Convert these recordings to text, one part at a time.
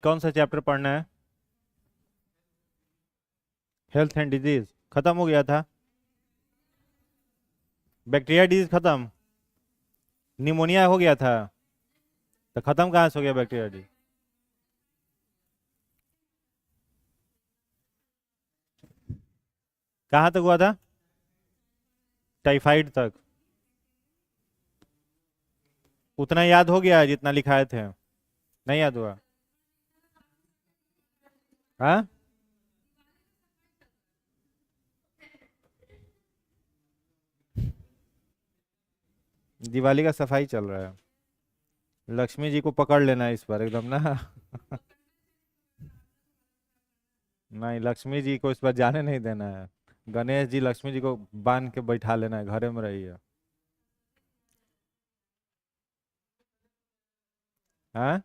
कौन सा चैप्टर पढ़ना है? हेल्थ एंड डिजीज खत्म हो गया था। बैक्टीरिया डिजीज खत्म। निमोनिया हो गया था। तो खत्म कहाँ से हो गया बैक्टीरिया डिजीज? कहाँ तक हुआ था? टाइफाइड तक। उतना याद हो गया जितना लिखाए थे? नहीं याद हुआ? हाँ। दिवाली का सफाई चल रहा है। लक्ष्मी जी को पकड़ लेना है इस बार एकदम ना। नहीं, लक्ष्मी जी को इस बार जाने नहीं देना है। गणेश जी लक्ष्मी जी को बांध के बैठा लेना है, घरे में रहिए। हाँ।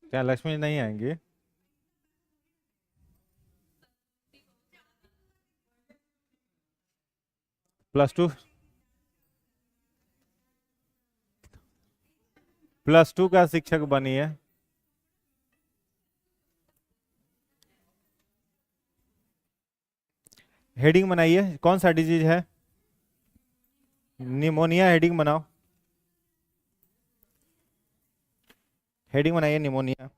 क्या लक्ष्मी जी नहीं आएंगी? +2। +2 का शिक्षक बनिए। हेडिंग बनाइए, कौन सा डिजीज है? निमोनिया हेडिंग बनाओ। हेडिंग बनाइए निमोनिया।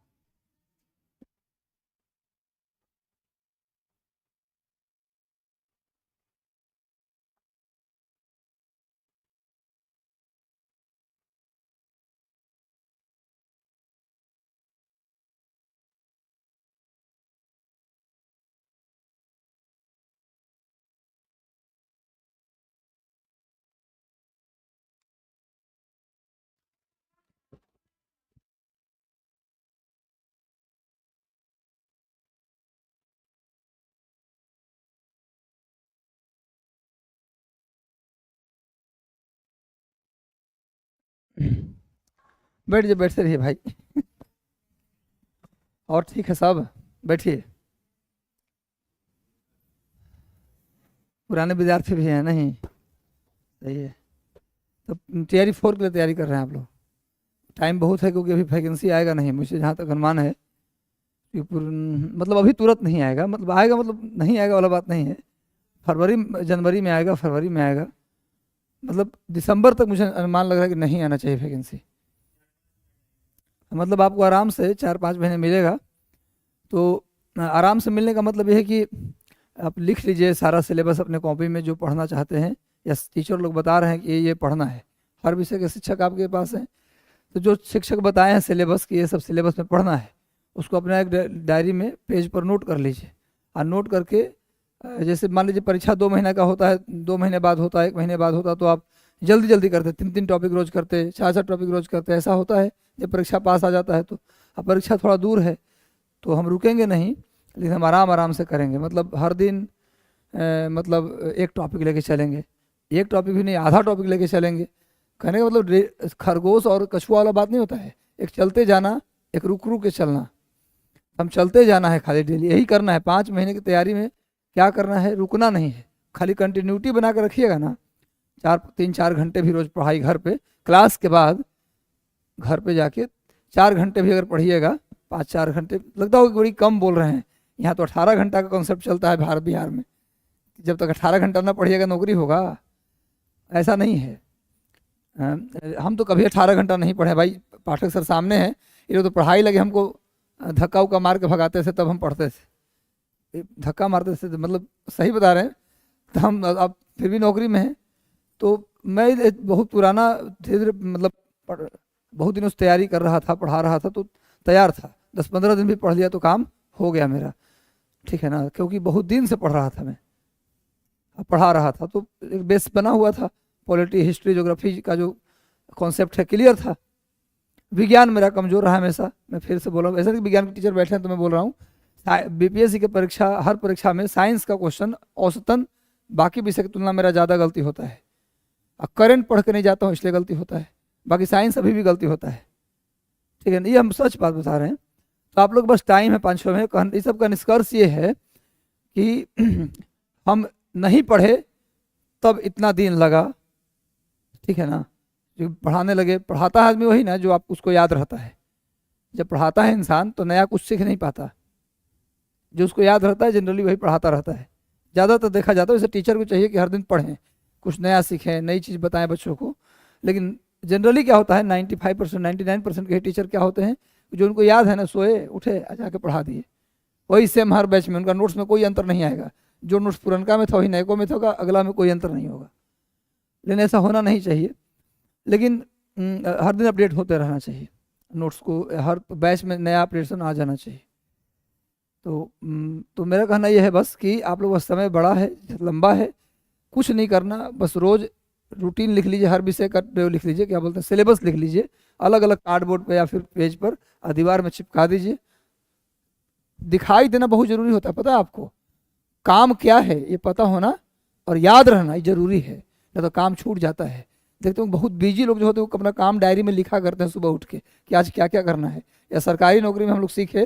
बैठ जाइए, बैठते रहिए भाई। और ठीक है सब, बैठिए। पुराने विद्यार्थी भी हैं नहीं? सही है। तो टीआरई 4 के लिए तैयारी कर रहे हैं आप लोग? टाइम बहुत है क्योंकि अभी वैकेंसी आएगा नहीं, मुझे जहाँ तक अनुमान है कि मतलब अभी तुरंत नहीं आएगा, मतलब आएगा, मतलब नहीं आएगा वाला बात नहीं है। फरवरी जनवरी में आएगा, फरवरी में आएगा, मतलब दिसंबर तक मुझे अनुमान लग रहा है कि नहीं आना चाहिए वैकेंसी। मतलब आपको आराम से 4-5 महीने मिलेगा। तो आराम से मिलने का मतलब ये है कि आप लिख लीजिए सारा सिलेबस अपने कॉपी में जो पढ़ना चाहते हैं, या टीचर लोग बता रहे हैं कि ये पढ़ना है। हर विषय के शिक्षक आपके पास हैं, तो जो शिक्षक बताए हैं सिलेबस कि ये सब सिलेबस में पढ़ना है, उसको अपना एक डायरी में पेज पर नोट कर लीजिए। और नोट करके जैसे मान लीजिए परीक्षा 2 महीने का होता है, 2 महीने बाद होता है, 1 महीने बाद होता है, तो आप जल्दी जल्दी करते, 3-3 टॉपिक रोज करते, 4-4 टॉपिक रोज करते, ऐसा होता है। जब परीक्षा पास आ जाता है तो अब परीक्षा थोड़ा दूर है तो हम रुकेंगे नहीं, लेकिन हम आराम आराम से करेंगे। मतलब हर दिन मतलब एक टॉपिक लेके चलेंगे, एक टॉपिक भी नहीं, आधा टॉपिक लेके चलेंगे। कहने का मतलब खरगोश और कछुआ वाला बात नहीं होता है, एक चलते जाना, एक रुक रुक के चलना। हम चलते जाना है खाली, डेली यही करना है। 5 महीने की तैयारी में क्या करना है, रुकना नहीं है, खाली कंटिन्यूटी बना कर रखिएगा ना। 3-4 घंटे भी रोज पढ़ाई घर पे, क्लास के बाद घर पे जाके 4 घंटे भी अगर पढ़िएगा, 5-4 घंटे, लगता होगा कि बड़ी कम बोल रहे हैं। यहाँ तो 18 घंटा का कॉन्सेप्ट चलता है भारत बिहार में। जब तक 18 घंटा ना पढ़िएगा नौकरी होगा, ऐसा नहीं है। हम तो कभी 18 घंटा नहीं पढ़े भाई, पाठक सर सामने हैं, ये लोग तो पढ़ाई लगे हमको धक्का उक्का मार के भगाते थे, तब हम पढ़ते थे। ये धक्का मारते थे, मतलब सही बता रहे हैं। तो हम अब फिर भी नौकरी में हैं। तो मैं बहुत पुराना, धीरे धीरे मतलब बहुत दिनों से तैयारी कर रहा था, पढ़ा रहा था, तो तैयार था। 10-15 दिन भी पढ़ लिया तो काम हो गया मेरा, ठीक है ना, क्योंकि बहुत दिन से पढ़ रहा था मैं, पढ़ा रहा था, तो एक बेस बना हुआ था। पॉलिटी, हिस्ट्री, ज्योग्राफी का जो कॉन्सेप्ट है क्लियर था। विज्ञान मेरा कमजोर रहा हमेशा, मैं फिर से बोल रहा हूँ, ऐसा नहीं कि विज्ञान के टीचर बैठे हैं तो मैं बोल रहा हूँ। बीपीएससी के परीक्षा, हर परीक्षा में साइंस का क्वेश्चन औसतन बाकी विषय की तुलना मेरा ज़्यादा गलती होता है। करंट पढ़ के नहीं जाता हूँ इसलिए गलती होता है, बाकी साइंस अभी भी गलती होता है, ठीक है ना, ये हम सच बात बता रहे हैं। तो आप लोग बस टाइम है 5-6 महीने, इस सब का निष्कर्ष ये है कि हम नहीं पढ़े तब इतना दिन लगा, ठीक है ना। जो पढ़ाने लगे, पढ़ाता है आदमी वही ना जो आप उसको याद रहता है। जब पढ़ाता है इंसान तो नया कुछ सीख नहीं पाता, जो उसको याद रहता है जनरली वही पढ़ाता रहता है। ज़्यादातर देखा जाता है वैसे टीचर को चाहिए कि हर दिन पढ़ें, कुछ नया सीखें, नई चीज़ बताएं बच्चों को। लेकिन जनरली क्या होता है 95% 99% के टीचर क्या होते हैं, जो उनको याद है ना, सोए उठे जाके पढ़ा दिए। वही सेम हर बैच में, उनका नोट्स में कोई अंतर नहीं आएगा। जो नोट्स पुरनका में था वही नए को में होगा, अगला में कोई अंतर नहीं होगा। लेकिन ऐसा होना नहीं चाहिए। लेकिन हर दिन अपडेट होते रहना चाहिए नोट्स को, हर बैच में नया अपडेशन आ जाना चाहिए। तो मेरा कहना यह है बस कि आप लोग का समय बड़ा है, लंबा है, कुछ नहीं करना, बस रोज़ रूटीन लिख लीजिए, हर विषय का लिख लीजिए, क्या बोलते हैं सिलेबस लिख लीजिए, अलग अलग कार्डबोर्ड पे या फिर पेज पर दीवार में चिपका दीजिए। दिखाई देना बहुत ज़रूरी होता है, पता है आपको। काम क्या है ये पता होना और याद रहना ये जरूरी है, नहीं तो काम छूट जाता है। देखते हो बहुत बिजी लोग जो होते हैं वो अपना काम डायरी में लिखा करते हैं सुबह उठ के कि आज क्या क्या करना है। या सरकारी नौकरी में हम लोग सीखे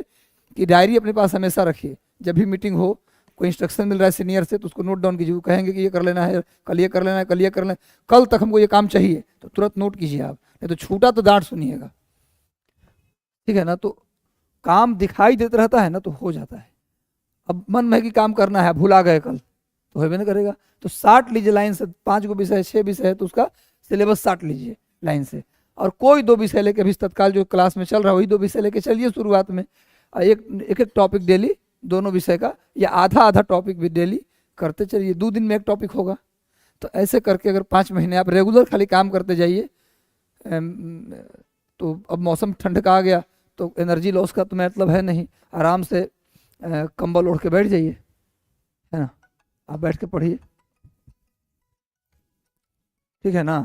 कि डायरी अपने पास हमेशा रखिए, जब भी मीटिंग हो, कोई इंस्ट्रक्शन मिल रहा है सीनियर से तो उसको नोट डाउन कीजिए। वो कहेंगे कि ये कर लेना है, कल ये कर लेना है, कल ये कर लेना है, कल तक हमको ये काम चाहिए, तो तुरंत नोट कीजिए आप, नहीं तो छूटा तो डांट सुनिएगा, ठीक है ना। तो काम दिखाई देता रहता है ना तो हो जाता है। अब मन में कि काम करना है, भुला गए कल, तो होबे नहीं करेगा। तो 60 लीजिए लाइन से, 5 गो विषय 6 विषय है तो उसका सिलेबस 60 लीजिए लाइन से, और कोई 2 विषय लेके अभी तत्काल जो क्लास में चल रहा है वही 2 विषय लेके चलिए शुरुआत में। एक एक टॉपिक डेली दोनों विषय का, या आधा आधा टॉपिक भी डेली करते चलिए। 2 दिन में एक टॉपिक होगा। तो ऐसे करके अगर 5 महीने आप रेगुलर खाली काम करते जाइए, तो अब मौसम ठंड का आ गया तो एनर्जी लॉस का तो मतलब है नहीं। आराम से कंबल ओढ़ के बैठ जाइए, है ना, आप बैठ के पढ़िए, ठीक है ना।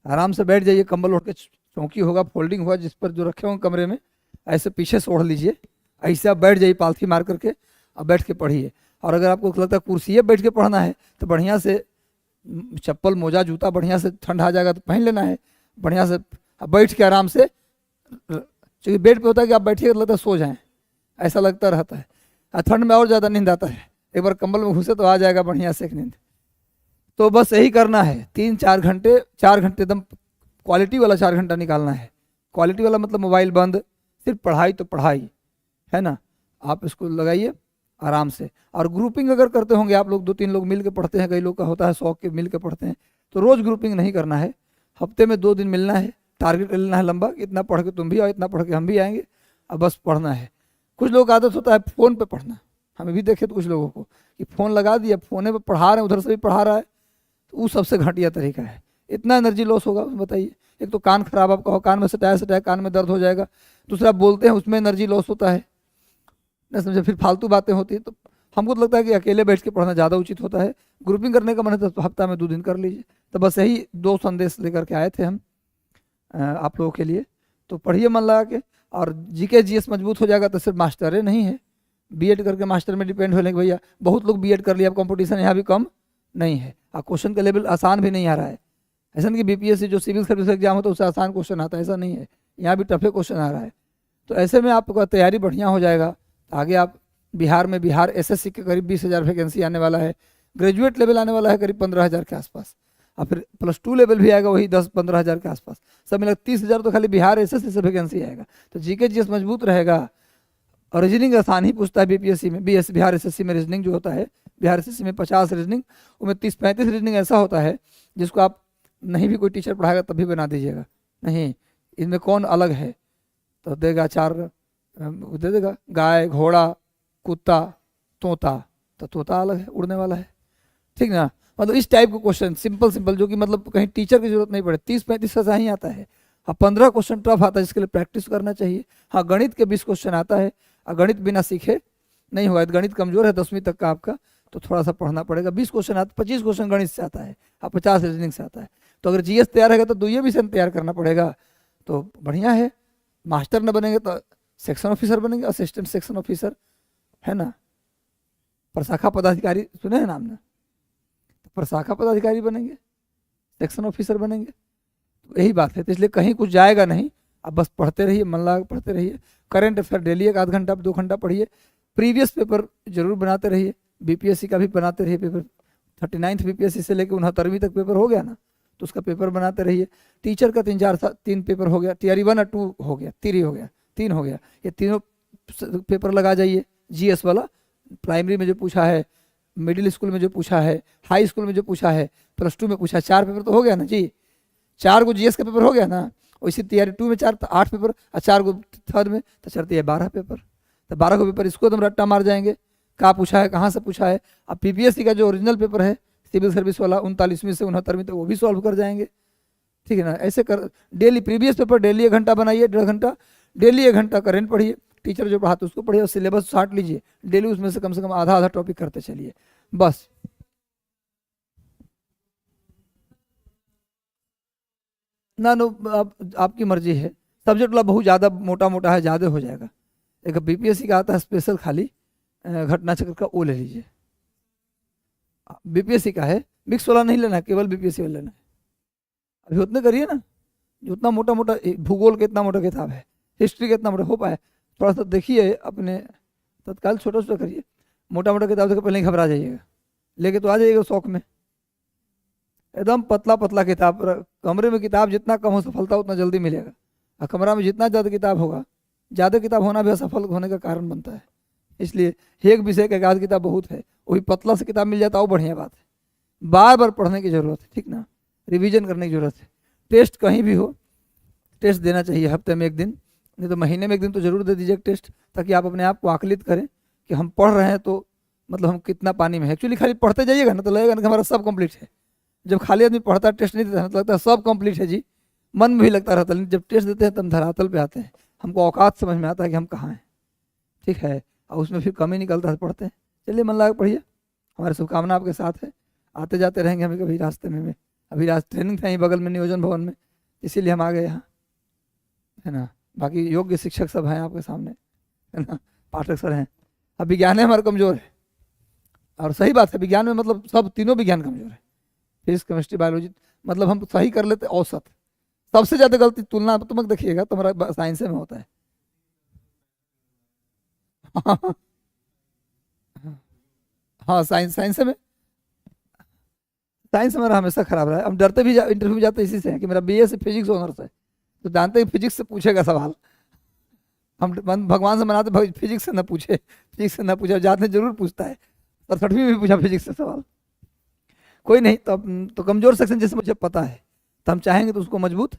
आराम से बैठ जाइए, कंबल ओढ़ के, चौकी होगा, फोल्डिंग होगा जिस पर जो रखे होंगे कमरे में, ऐसे पीछे से ओढ़ लीजिए, ऐसे आप बैठ जाइए पालथी मार करके, अब बैठ के पढ़िए। और अगर आपको लगता है कुर्सी बैठ के पढ़ना है तो बढ़िया से चप्पल मोजा जूता बढ़िया से, ठंड आ जाएगा तो पहन लेना है बढ़िया से, अब बैठ के आराम से, क्योंकि बेड पे होता है कि आप बैठिए लगता है सो जाएं, ऐसा लगता रहता है। ठंड में और ज़्यादा नींद आता है, एक बार कंबल में घुसे तो आ जाएगा बढ़िया से एक नींद। तो बस यही करना है, 3-4 घंटे, 4 घंटे एकदम क्वालिटी वाला 4 घंटा निकालना है। क्वालिटी वाला मतलब मोबाइल बंद, सिर्फ पढ़ाई तो पढ़ाई, है ना। आप इसको लगाइए आराम से। और ग्रुपिंग अगर करते होंगे आप लोग, 2-3 लोग मिल के पढ़ते हैं, कई लोग का होता है शौक के मिल के पढ़ते हैं, तो रोज़ ग्रुपिंग नहीं करना है, हफ्ते में 2 दिन मिलना है, टारगेट लेना है लंबा, इतना पढ़ के तुम भी आओ, इतना पढ़ के हम भी आएंगे, अब बस पढ़ना है। कुछ लोग का आदत होता है फ़ोन पे पढ़ना, हमें भी देखे तो कुछ लोगों को कि फ़ोन लगा दिया, फ़ोने पे पढ़ा रहे हैं, उधर से भी पढ़ा रहा है, तो वो सबसे घटिया तरीका है। इतना एनर्जी लॉस होगा बताइए। एक तो कान खराब आपका हो, कान में सटाया कान में दर्द हो जाएगा, दूसरा बोलते हैं उसमें एनर्जी लॉस होता है, ना समझे, फिर फालतू बातें होती है। तो हमको तो लगता है कि अकेले बैठ के पढ़ना ज़्यादा उचित होता है। ग्रुपिंग करने का मन है तो हफ्ता में 2 दिन कर लीजिए। तो बस यही 2 संदेश लेकर के आए थे हम आप लोगों के लिए। तो पढ़िए मन लगा के, और जीके जीएस मजबूत हो जाएगा तो सिर्फ मास्टर नहीं है, बीएड करके मास्टर में डिपेंड होने के भैया बहुत लोग बीएड कर लिया, अब कंपटीशन यहाँ भी कम नहीं है, और क्वेश्चन का लेवल आसान भी नहीं आ रहा है। ऐसा नहीं कि बीपीएससी जो सिविल सर्विस एग्जाम होता है उससे आसान क्वेश्चन आता है, ऐसा नहीं है, यहाँ भी टफे क्वेश्चन आ रहा है। तो ऐसे में आपका तैयारी बढ़िया हो जाएगा। आगे आप बिहार एसएससी के करीब 20,000 वैकेंसी आने वाला है, ग्रेजुएट लेवल आने वाला है करीब 15,000 के आसपास, और फिर +2 लेवल भी आएगा वही 10-15 हज़ार के आसपास, सब मिला 30,000 तो खाली बिहार एसएससी से वैकेंसी आएगा। तो जीके जीएस मजबूत रहेगा। और रीजनिंग आसान ही पूछता है बीपीएससी में, बिहार एसएससी में रीजनिंग जो होता है, बिहार एसएससी में 50 रीजनिंग, उनमें 30-35 रीजनिंग ऐसा होता है जिसको आप नहीं भी कोई टीचर पढ़ाएगा तभी बना दीजिएगा, नहीं इनमें कौन अलग है, तो देगा 4 दे देगा, गाय, घोड़ा, कुत्ता, तोता, तो तोता अलग है, उड़ने वाला है, ठीक ना। मतलब इस टाइप के क्वेश्चन सिंपल जो कि मतलब कहीं टीचर की जरूरत नहीं पड़े, 30-35 का ही आता है। हाँ 15 क्वेश्चन टफ आता है जिसके लिए प्रैक्टिस करना चाहिए। हाँ गणित के 20 क्वेश्चन आता है, और गणित बिना सीखे नहीं होगा, गणित कमजोर है 10वीं तक का आपका, तो थोड़ा सा पढ़ना पड़ेगा। 20 क्वेश्चन आता, 25 क्वेश्चन गणित से आता है, और 50 रीजनिंग से आता है। तो अगर जीएस तैयार रहेगा तो 2 विषय तैयार करना पड़ेगा, तो बढ़िया है। मास्टर न बनेंगे तो सेक्शन ऑफिसर बनेंगे, असिस्टेंट सेक्शन ऑफिसर, है ना। प्रशाखा पदाधिकारी सुने हैं नाम ना, प्रशाखा पदाधिकारी बनेंगे, सेक्शन ऑफिसर बनेंगे, तो यही बात है। तो इसलिए कहीं कुछ जाएगा नहीं, आप बस पढ़ते रहिए, मन लगा पढ़ते रहिए। करंट अफेयर डेली 1 आध घंटा 2 घंटा पढ़िए। प्रीवियस पेपर जरूर बनाते रहिए, बीपीएससी का भी बनाते रहिए पेपर, 39th बीपीएससी से लेकर 69वीं तक पेपर हो गया ना, तो उसका पेपर बनाते रहिए। टीचर का 3 पेपर हो गया, टीआरई 1 और 2 हो गया, 3 हो गया, 3 हो गया, ये तीनों पेपर लगा जाइए। जीएस वाला प्राइमरी में जो पूछा है, मिडिल स्कूल में जो पूछा है, हाई स्कूल में जो पूछा है, +2 में पूछा है, 4 पेपर तो हो गया ना जी, 4 को जीएस का पेपर हो गया ना। वैसे टीआरई 2 में 4 तो 8 पेपर और 4 को थर्ड में तो चढ़ती है 12 पेपर। तो 12 को पेपर इसको तुम रट्टा मार जाएंगे, कहाँ पूछा है, कहाँ से पूछा है। अब पीपीएससी का जो ओरिजिनल पेपर है सिविल सर्विस वाला 39वीं से 69वीं तक, वो भी सॉल्व कर जाएंगे। ठीक है ना, ऐसे कर डेली प्रीवियस पेपर डेली 1 घंटा बनाइए, 1.5 घंटा डेली, 1 घंटा करेंट पढ़िए, टीचर जो पढ़ाते उसको पढ़िए और सिलेबस छाट लीजिए डेली, उसमें से कम आधा आधा टॉपिक करते चलिए बस। ना नो, आपकी मर्जी है। सब्जेक्ट वाला बहुत ज़्यादा मोटा मोटा है, ज़्यादा हो जाएगा। एक बीपीएससी का आता है स्पेशल खाली घटना चक्र का, वो ले लीजिए। बीपीएससी का है, मिक्स वाला नहीं लेना है, केवल बीपीएससी वाला लेना है। अभी उतने करिए ना, जो उतना मोटा मोटा भूगोल का इतना मोटा किताब है, हिस्ट्री का इतना मोटा हो पाए, थोड़ा सा देखिए अपने तत्काल, छोटा छोटा करिए। मोटा मोटा किताब देखकर पहले ही घबरा जाइएगा, लेके तो आ जाइएगा शौक में। एकदम पतला पतला किताब, कमरे में किताब जितना कम हो सफलता उतना जल्दी मिलेगा, और कमरा में जितना ज़्यादा किताब होगा, ज़्यादा किताब होना भी असफल होने का कारण बनता है। इसलिए एक विषय का 1 किताब बहुत है, वही पतला से किताब मिल जाता है, वो बढ़िया बात है। बार बार पढ़ने की ज़रूरत है, ठीक ना, रिवीजन करने की ज़रूरत है। टेस्ट कहीं भी हो, टेस्ट देना चाहिए, हफ्ते में 1 दिन, नहीं तो महीने में 1 दिन तो जरूर दे दीजिए टेस्ट, ताकि आप अपने आप को आकलित करें कि हम पढ़ रहे हैं तो मतलब हम कितना पानी में है। एक्चुअली खाली पढ़ते जाइएगा ना तो लगेगा ना कि हमारा सब कंप्लीट है। जब खाली आदमी पढ़ता है, टेस्ट नहीं देता है, तो लगता है सब कंप्लीट है जी, मन में भी लगता रहता है। जब टेस्ट देते हैं तब धरातल पे आते हैं, हमको औकात समझ में आता है कि हम कहाँ हैं। ठीक है, और उसमें फिर कमी निकलता है, पढ़ते हैं। चलिए मन लगा पढ़िए, हमारी शुभकामना आपके साथ है। आते जाते रहेंगे हमें कभी रास्ते में। अभी ट्रेनिंग था यहीं बगल में नियोजन भवन में, इसीलिए हम आ गए यहाँ, है ना। बाकी योग्य शिक्षक सब हैं आपके सामने, है ना, पाठक सर हैं। अब विज्ञान है हमारा कमज़ोर है, और सही बात है, विज्ञान में मतलब सब तीनों विज्ञान कमज़ोर है, फिजिक्स केमिस्ट्री बायोलॉजी, मतलब हम सही कर लेते औसत। सबसे ज़्यादा गलती तुलनात्मक देखिएगा तो हमारा साइंस में होता है। हाँ, साइंस में, साइंस मेरा हमेशा खराब रहा है। हम डरते भी इंटरव्यू में जाते इसी से हैं कि मेरा बीए से फिजिक्स ऑनर्स है, तो जानते हैं फिजिक्स से पूछेगा सवाल। हम भगवान से मनाते फिजिक्स से ना पूछे, फिजिक्स से ना पूछा, जाते जरूर पूछता है। 67वीं में भी पूछा फिजिक्स से सवाल। कोई नहीं, तो कमजोर सेक्शन जैसे मुझे पता है, तो हम चाहेंगे तो उसको मजबूत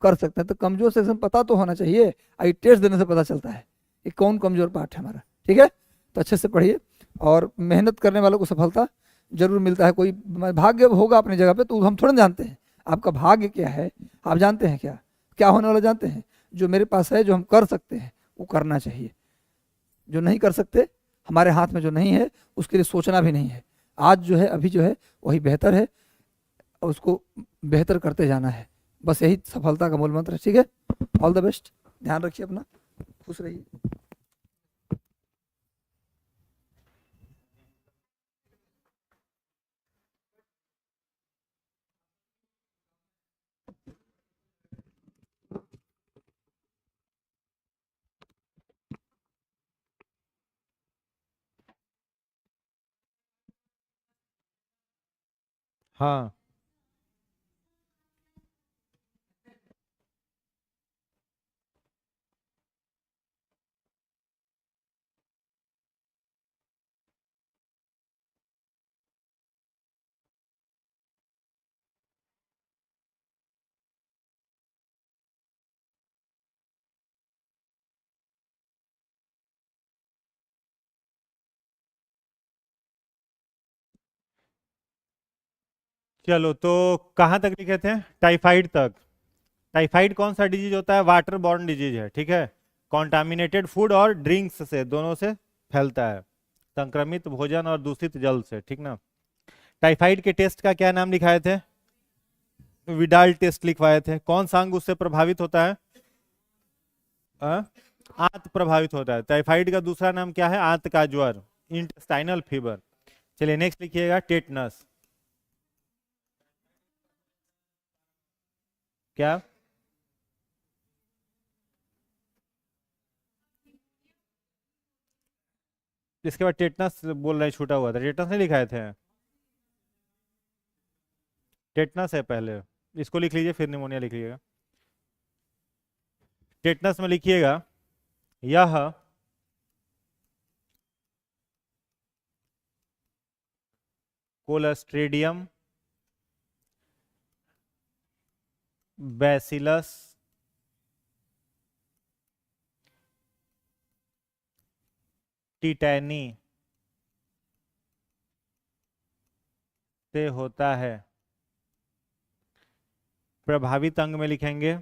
कर सकते हैं। तो कमजोर सेक्शन पता तो होना चाहिए, आई टेस्ट देने से पता चलता है कि कौन कमजोर पार्ट है हमारा। ठीक है, तो अच्छे से पढ़िए, और मेहनत करने वालों को सफलता जरूर मिलता है। कोई भाग्य होगा अपनी जगह पे, तो हम थोड़ा जानते हैं आपका भाग्य क्या है। आप जानते हैं क्या क्या होने वाला, जानते हैं? जो मेरे पास है, जो हम कर सकते हैं वो करना चाहिए। जो नहीं कर सकते, हमारे हाथ में जो नहीं है, उसके लिए सोचना भी नहीं है। आज जो है, अभी जो है वही बेहतर है, और उसको बेहतर करते जाना है। बस यही सफलता का मूल मंत्र है। ठीक है, ऑल द बेस्ट, ध्यान रखिए अपना, खुश रहिए। हाँ, चलो तो कहाँ तक लिखे थे? टाइफाइड तक। टाइफाइड कौन सा डिजीज होता है? वाटर बॉर्न डिजीज है, ठीक है। कॉन्टामिनेटेड फूड और ड्रिंक्स से, दोनों से फैलता है, संक्रमित भोजन और दूषित जल से, ठीक ना। टाइफाइड के टेस्ट का क्या नाम लिखाए थे? विडाल टेस्ट लिखवाए थे। कौन सा अंग उससे प्रभावित होता है? आंत प्रभावित होता है। टाइफाइड का दूसरा नाम क्या है? आंत का ज्वर, इंटेस्टाइनल फीवर। चलिए नेक्स्ट लिखिएगा, टेटनस। क्या? इसके बाद टेटनस बोल रहे, छूटा हुआ था, टेटनस नहीं लिखाए थे। टेटनस है पहले, इसको लिख लीजिए फिर निमोनिया लिख लीजिएगा। टेटनस में लिखिएगा यह कोलस्ट्रेडियम बैसिलस टिटैनी से होता है। प्रभावित अंग में लिखेंगे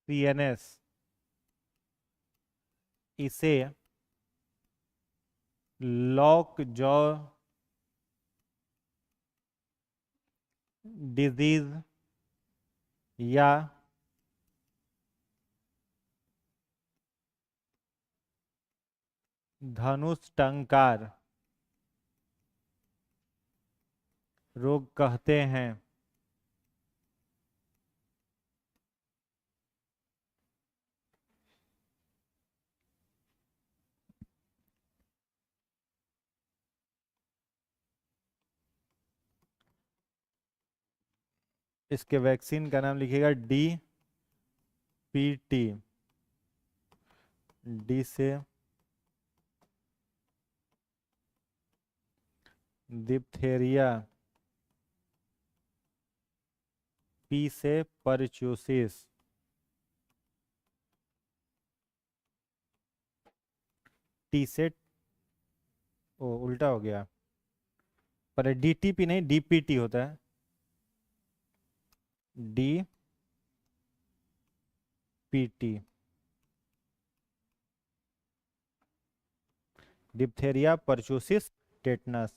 सीएनएस। इसे लॉक जॉ डिजीज या धनुष टंकार रोग कहते हैं। इसके वैक्सीन का नाम लिखिएगा DPT। डी से डिप्थेरिया, पी से परच्यूसिस, टी से ओ उल्टा हो गया, पर DTP नहीं DPT होता है। DPT diphtheria pertussis tetanus.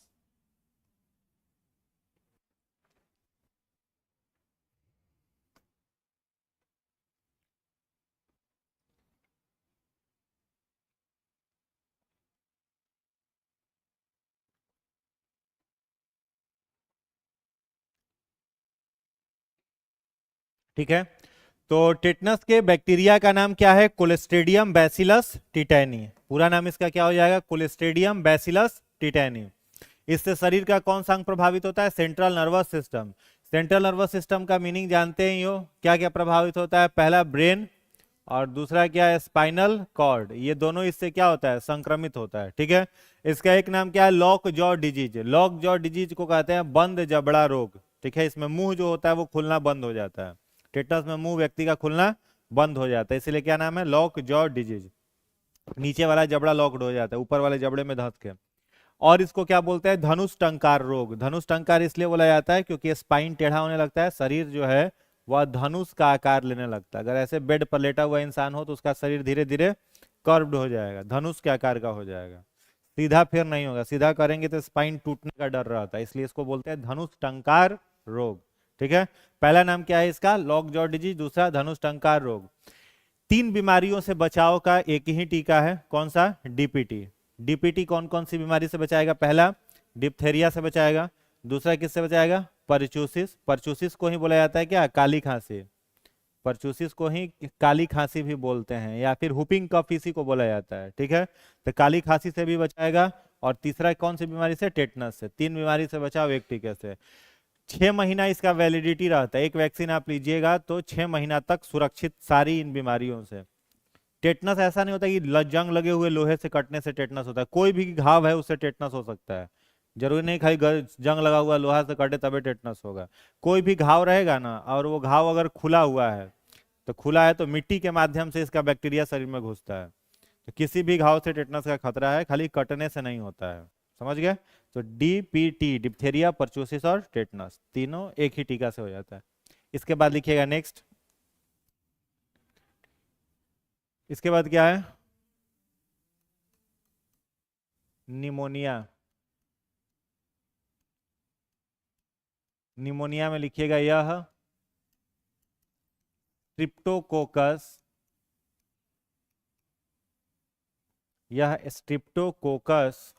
ठीक है, तो टेटनस के बैक्टीरिया का नाम क्या है? कोलेस्ट्रेडियम बैसिलस टिटैनी। पूरा नाम इसका क्या हो जाएगा? कोलेस्ट्रेडियम बैसिलस टिटैनी। इससे शरीर का कौन सा अंग प्रभावित होता है? Central nervous system. Central nervous system का मीनिंग जानते ही हो, क्या क्या प्रभावित होता है? पहला ब्रेन और दूसरा क्या है? Spinal cord. ये दोनों इससे क्या होता है? संक्रमित होता है। ठीक है, इसका एक नाम क्या है? Lock jaw disease. Lock jaw disease को कहते हैं बंद जबड़ा रोग। ठीक है, इसमें मुंह जो होता है वो खुलना बंद हो जाता है। टेटनस में मुंह व्यक्ति का खुलना बंद हो जाता है, इसलिए क्या नाम है? Lock jaw disease. नीचे वाला जबड़ा लॉक्ड हो जाता है, ऊपर वाले जबड़े में धंस के। और इसको क्या बोलते हैं? धनुष टंकार रोग। धनुष टंकार इसलिए बोला जाता है क्योंकि स्पाइन टेढ़ा होने लगता है, शरीर जो है वह धनुष का आकार लेने लगता है। अगर ऐसे बेड पर लेटा हुआ इंसान हो तो उसका शरीर धीरे धीरे कर्व्ड हो जाएगा, धनुष के आकार का हो जाएगा, सीधा फिर नहीं होगा। सीधा करेंगे तो स्पाइन टूटने का डर रहता है, इसलिए इसको बोलते हैं धनुष टंकार रोग। ठीक है, पहला नाम क्या है इसका? लॉक जॉ डिजीज, दूसरा धनुष टंकार रोग। 3 बीमारियों से बचाव का एक ही टीका है, कौन सा? DPT। DPT कौन कौन सी बीमारी से बचाएगा? पहला डिप्थेरिया से बचाएगा, दूसरा किससे बचाएगा? परच्यूसिस। परच्यूसिस को ही बोला जाता है क्या? काली खांसी। परच्यूसिस को ही काली खांसी भी बोलते हैं, या फिर हुपिंग कफ इसी को बोला जाता है। ठीक है, तो काली खांसी से भी बचाएगा। और तीसरा कौन सी बीमारी से? टेटनस से। 3 बीमारी से बचाव एक टीके से। 6 महीना इसका वैलिडिटी रहता है। एक वैक्सीन आप लीजिएगा तो 6 महीना तक सुरक्षित सारी इन बीमारियों से। टेटनस ऐसा नहीं होता कि जंग लगे हुए लोहे से कटने से टेटनस होता है, कोई भी घाव है उससे टेटनस हो सकता है। जरूरी नहीं खाली जंग लगा हुआ लोहा से कटे तबे टेटनस होगा। कोई भी घाव रहेगा ना, और वो घाव अगर खुला हुआ है, तो खुला है तो मिट्टी के माध्यम से इसका बैक्टीरिया शरीर में घुसता है। तो किसी भी घाव से टेटनस का खतरा है, खाली कटने से नहीं होता है। समझ गए? तो DPT डिप्थेरिया, परचूसिस और टेटनस तीनों एक ही टीका से हो जाता है। इसके बाद लिखिएगा नेक्स्ट। इसके बाद क्या है? निमोनिया। निमोनिया में लिखिएगा यह स्ट्रिप्टोकोकस, यह स्ट्रिप्टोकोकस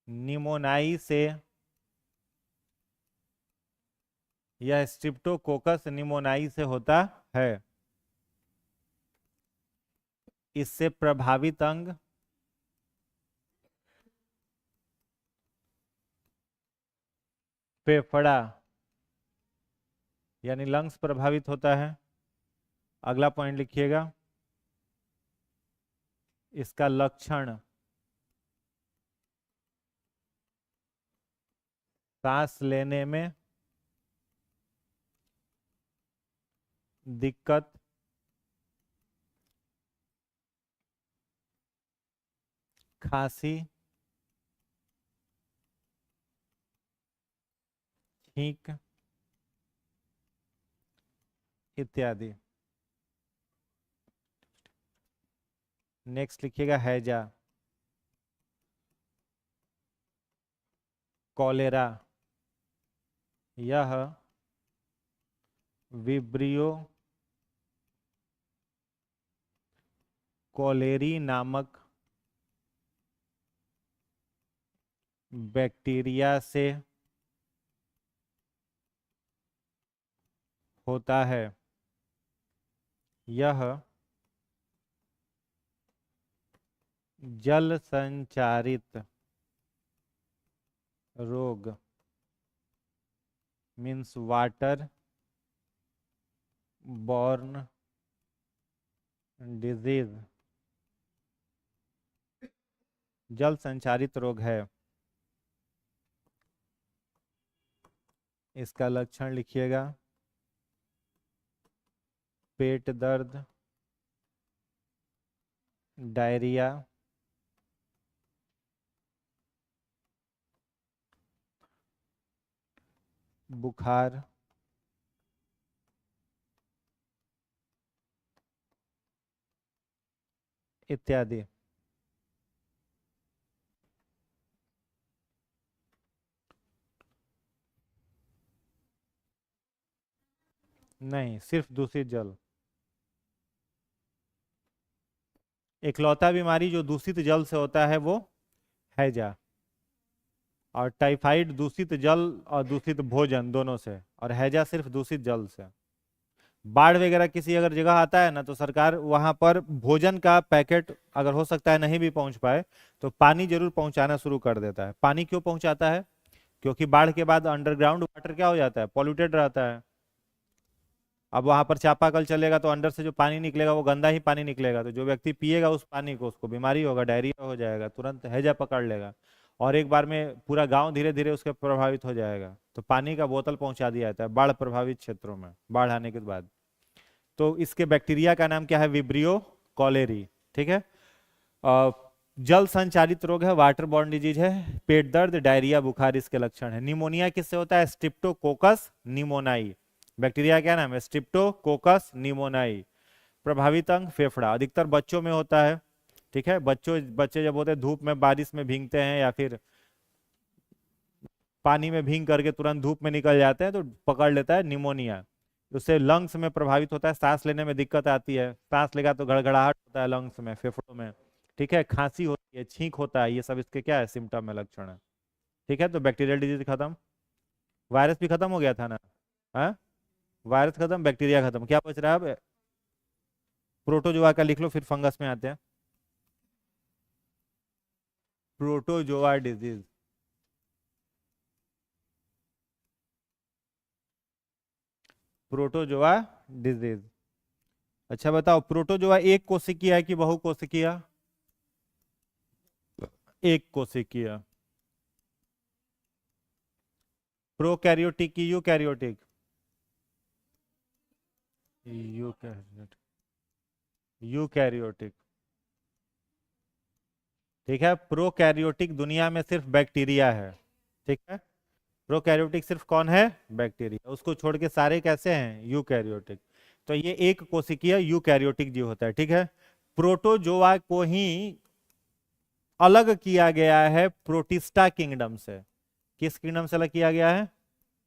निमोनाई से, यह स्ट्रिप्टोकोकस निमोनाई से होता है। इससे प्रभावित अंग फेफड़ा यानी लंग्स प्रभावित होता है। अगला पॉइंट लिखिएगा, इसका लक्षण सांस लेने में दिक्कत, खांसी, छींक इत्यादि। नेक्स्ट लिखिएगा हैजा, कॉलेरा, यह विब्रियो कॉलेरी नामक बैक्टीरिया से होता है। यह जल संचारित रोग मीन्स वाटर बॉर्न डिजीज, जल संचारित रोग है। इसका लक्षण लिखिएगा, पेट दर्द, डायरिया, बुखार, इत्यादि। नहीं, सिर्फ दूषित जल। इकलौता बीमारी जो दूषित जल से होता है वो हैजा, और टाइफाइड दूषित जल और दूषित भोजन दोनों से, और हैजा सिर्फ दूषित जल से। बाढ़ वगैरह किसी अगर जगह आता है ना, तो सरकार वहां पर भोजन का पैकेट अगर हो सकता है नहीं भी पहुंच पाए तो पानी जरूर पहुंचाना शुरू कर देता है। पानी क्यों पहुंचाता है? क्योंकि बाढ़ के बाद अंडरग्राउंड वाटर क्या हो जाता है, पॉल्यूटेड रहता है। अब वहां पर चापाकल चलेगा तो अंदर से जो पानी निकलेगा वो गंदा ही पानी निकलेगा, तो जो व्यक्ति पिएगा उस पानी को, उसको बीमारी होगा, डायरिया हो जाएगा, तुरंत हैजा पकड़ लेगा, और एक बार में पूरा गांव धीरे धीरे उसके प्रभावित हो जाएगा। तो पानी का बोतल पहुंचा दिया जाता है बाढ़ प्रभावित क्षेत्रों में, बाढ़ आने के बाद। तो इसके बैक्टीरिया का नाम क्या है? Vibrio cholerae. ठीक है। जल संचारित रोग है, वाटर बॉर्न डिजीज है। पेट दर्द, डायरिया, बुखार इसके लक्षण है। निमोनिया किससे होता है? स्ट्रिप्टोकोकस निमोनाई। बैक्टीरिया क्या नाम है? स्ट्रिप्टोकोकस निमोनाई। प्रभावित अंग फेफड़ा, अधिकतर बच्चों में होता है। ठीक है, बच्चे जब होते हैं धूप में बारिश में भीगते हैं या फिर पानी में भीग करके तुरंत धूप में निकल जाते हैं तो पकड़ लेता है निमोनिया। उससे लंग्स में प्रभावित होता है, सांस लेने में दिक्कत आती है, सांस लेगा तो गड़गड़ाहट होता है लंग्स में, फेफड़ों में। ठीक है, खांसी होती है, छींक होता है, ये सब इसके क्या है? सिम्टम है, लक्षण है। ठीक है, तो बैक्टीरियल डिजीज खत्म। वायरस भी खत्म हो गया था ना? हाँ, वायरस खत्म, बैक्टीरिया खत्म, क्या बच रहा है अब? प्रोटोजोआ का लिख लो, फिर फंगस में आते हैं। Protozoa disease, protozoa disease. अच्छा बताओ, प्रोटोजोआ एक कोशिकीय है कि बहुकोशिकीय? एक कोशिकीय। प्रोकैरियोटिक की यूकैरियोटिक? Eukaryotic, eukaryotic. ठीक है, प्रोकैरियोटिक दुनिया में सिर्फ बैक्टीरिया है। ठीक है, प्रोकैरियोटिक सिर्फ कौन है? बैक्टीरिया। उसको छोड़ के सारे कैसे हैं? यूकैरियोटिक। तो ये एक कोशिकीय यूकैरियोटिक जीव होता है। ठीक है, प्रोटोजोआ को ही अलग किया गया है प्रोटिस्टा किंगडम से। किस किंगडम से अलग किया गया है?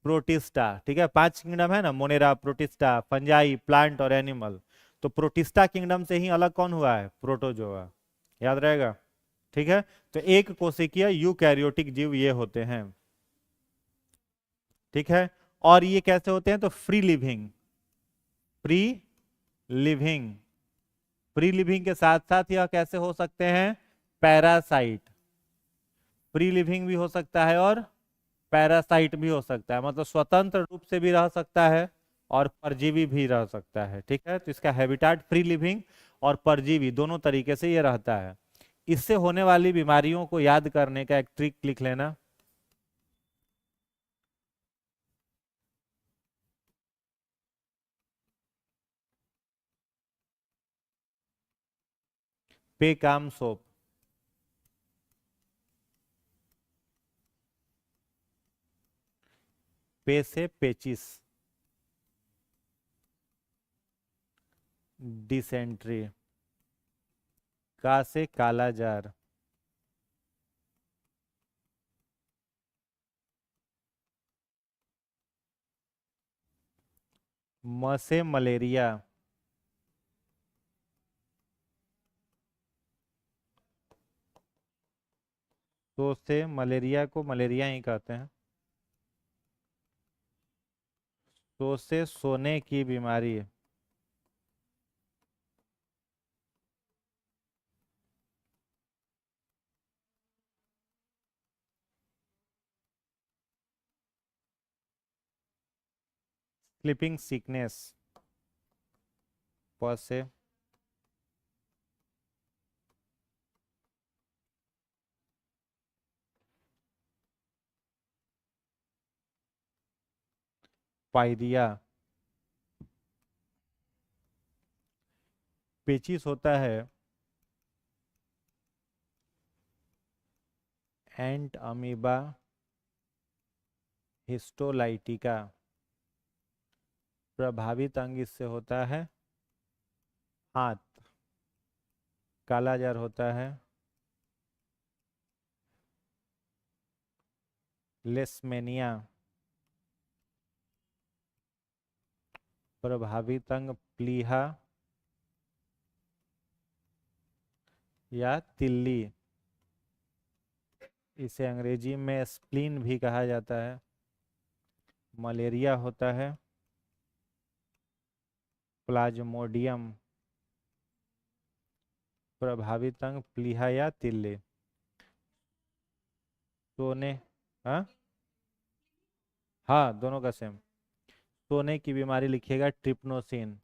प्रोटिस्टा। ठीक है, 5 किंगडम है ना, मोनेरा, प्रोटिस्टा, फंजाई, प्लांट और एनिमल। तो प्रोटिस्टा किंगडम से ही अलग कौन हुआ है? प्रोटोजोआ। याद रहेगा। ठीक है, तो एक कोशिकीय यूकैरियोटिक जीव ये होते हैं। ठीक है, और ये कैसे होते हैं? तो free living, free living, free living के साथ साथ यह कैसे हो सकते हैं, पैरासाइट। फ्री लिविंग भी हो सकता है और पैरासाइट भी हो सकता है, मतलब स्वतंत्र रूप से भी रह सकता है और परजीवी भी रह सकता है। ठीक है, तो इसका हैबिटाट फ्री लिविंग और परजीवी दोनों तरीके से ये रहता है। इससे होने वाली बीमारियों को याद करने का एक ट्रिक लिख लेना। पे काम सोप, पे से पेचिस, डिसेंट्री, का से काला जार, म से मलेरिया, तो से मलेरिया को मलेरिया ही कहते हैं, तो से सोने की बीमारी, स्लीपिंग सिकनेस, प से पायरिया, पेचिस होता है एंट अमीबा हिस्टोलाइटिका, प्रभावित अंग इससे होता है हाथ, काला जार होता है लेस्मेनिया, प्रभावित अंग प्लीहा या तिल्ली, इसे अंग्रेजी में स्प्लीन भी कहा जाता है। मलेरिया होता है प्लाज्मोडियम, प्रभावित अंग प्लीहा या तिल्ली। सोने, हाँ हाँ दोनों का सेम। सोने की बीमारी लिखिएगा ट्रिप्नोसिन,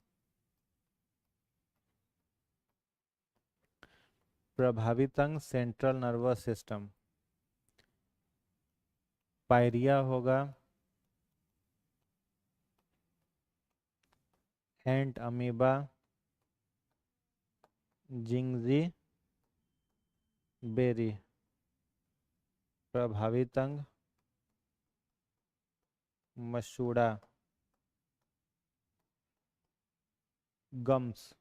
प्रभावित अंग सेंट्रल नर्वस सिस्टम। पायरिया होगा एंट अमीबा जिंगजी बेरी, प्रभावित अंग मसूड़ा गम्स।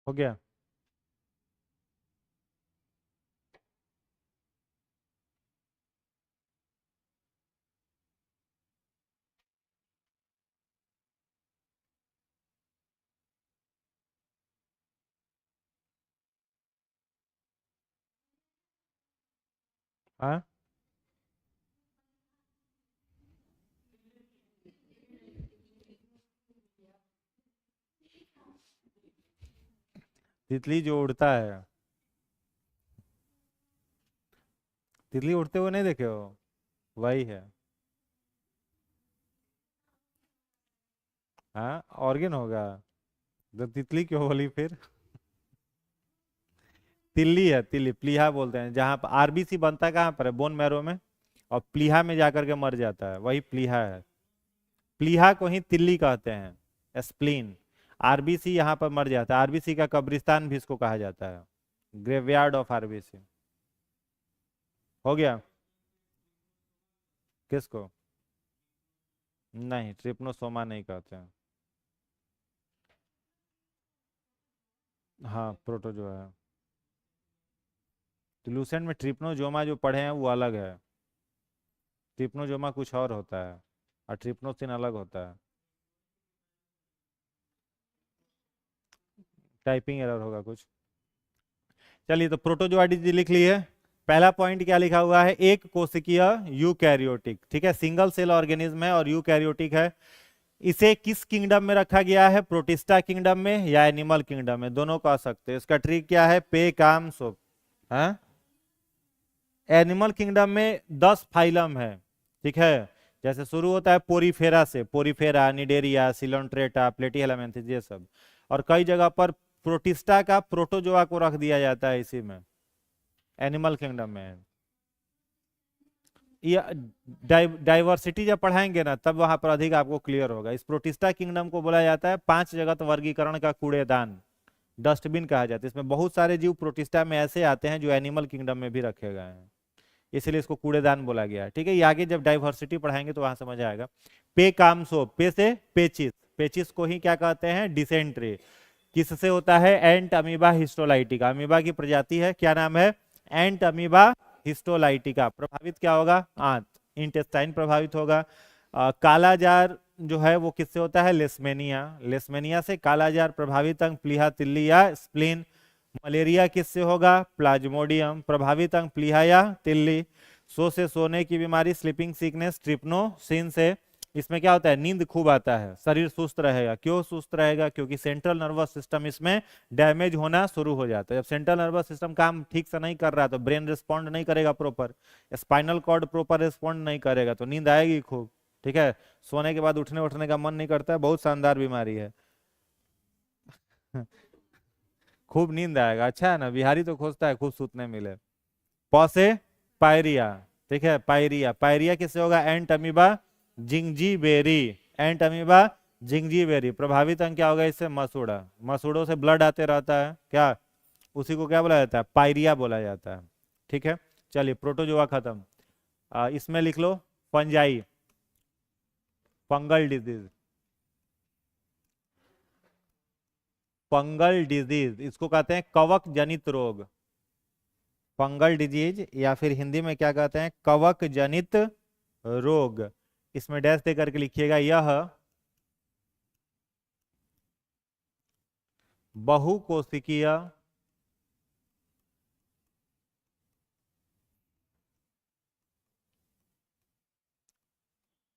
हो गया। हाँ तितली जो उड़ता है, तितली उड़ते हुए नहीं देखे हो, वही है। हाँ, ऑर्गन होगा। तो तितली क्यों बोली फिर? तिल्ली है, तिल्ली, प्लीहा बोलते हैं। जहाँ पर आरबीसी बनता है कहाँ पर है? बोन मैरो में। और प्लीहा में जाकर के मर जाता है, वही प्लीहा है। प्लीहा को ही तिल्ली कहते हैं, स्प्लीन। आरबीसी यहाँ पर मर जाता है, आरबीसी का कब्रिस्तान भी इसको कहा जाता है, ग्रेवयार्ड ऑफ आरबीसी। हो गया। किसको? नहीं, ट्रिप्नोसोमा नहीं कहते हैं। हाँ, प्रोटोजोआ है। तो लूसेंट में ट्रिप्नोजोमा जो पढ़े हैं वो अलग है। ट्रिप्नोजोमा कुछ और होता है, और ट्रिप्नोसिन अलग होता है। टाइपिंग एरर होगा कुछ। चलिए, तो प्रोटोजोआ डिजीज लिख लिए। पहला पॉइंट क्या लिखा हुआ है? एक कोशिकीय यूकैरियोटिक, ठीक है, सिंगल सेल ऑर्गेनिज्म है और यूकैरियोटिक है। इसे किस किंगडम में रखा गया है? प्रोटिस्टा किंगडम में या एनिमल किंगडम में, दोनों कह सकते हैं। इसका ट्रिक क्या है? पे काम सोप। हाँ, एनिमल किंगडम में 10 फाइलम है, ठीक है। जैसे शुरू होता है पोरीफेरा से, पोरीफेरा, निडेरिया, सिलोन्ट्रेटा, प्लेटीहेलमिन्थेस, ये सब। और कई जगह पर प्रोटिस्टा का प्रोटोजोआ को रख दिया जाता है इसी में, एनिमल किंगडम में। ये डाइवर्सिटी जब पढ़ाएंगे ना, तब वहां पर अधिक आपको क्लियर होगा। इस प्रोटिस्टा किंगडम को बोला जाता है 5 जगत वर्गीकरण का कूड़ेदान, डस्टबिन कहा जाता है। इसमें बहुत सारे जीव प्रोटिस्टा में ऐसे आते हैं जो एनिमल किंगडम में भी रखे गए हैं, इसलिए इसको कूड़ेदान बोला गया है, ठीक है। ये आगे जब डाइवर्सिटी पढ़ाएंगे तो वहां समझ आएगा। पे काम सो, पे से पेचिस, पेचिस को ही क्या कहते हैं? डिसेंट्री। किससे होता है? एंट अमीबा हिस्टोलाइटिका, अमीबा की प्रजाति है, क्या नाम है? एंट अमीबा हिस्टोलाइटिका। प्रभावित क्या होगा? आंत, इंटेस्टाइन प्रभावित होगा। काला जार जो है वो किससे होता है? लेस्मेनिया, लेस्मेनिया से काला जार प्रभावित अंग प्लीहा, तिल्ली या स्प्लीन। मलेरिया किससे होगा? प्लाज्मोडियम, प्रभावित अंग प्लीहा या तिल्ली। सो से सोने की बीमारी, स्लीपिंग सिकनेस, ट्रिप्नोसिन से। इसमें क्या होता है? नींद खूब आता है, शरीर सुस्त रहेगा। क्यों सुस्त रहेगा? क्योंकि सेंट्रल नर्वस सिस्टम इसमें डैमेज होना शुरू हो जाता है। जब सेंट्रल नर्वस सिस्टम काम ठीक से नहीं कर रहा तो ब्रेन रिस्पॉन्ड नहीं करेगा proper, spinal cord proper respond नहीं करेगा, तो नींद आएगी खूब, ठीक है। सोने के बाद उठने उठने का मन नहीं करता है, बहुत शानदार बीमारी है। खूब नींद आएगा, अच्छा है ना। बिहारी तो खोजता है खूब सूतने मिले। पौसे पायरिया, ठीक है, पायरिया। पायरिया किससे होगा? एंट अमीबा जिंजीबेरी, एंट अमीबा जिंजीबेरी। प्रभावित अंग क्या होगा इससे? मसूड़ा, मसूड़ों से ब्लड आते रहता है, क्या उसी को क्या बोला जाता है? पायरिया बोला जाता है, ठीक है। चलिए, प्रोटोजोआ खत्म। इसमें लिख लो fungi, fungal disease. Fungal disease इसको कहते हैं कवक जनित रोग, फंगल डिजीज, या फिर हिंदी में क्या कहते हैं? कवक जनित रोग। इसमें डैश दे करके लिखिएगा, यह बहुकोशिकीय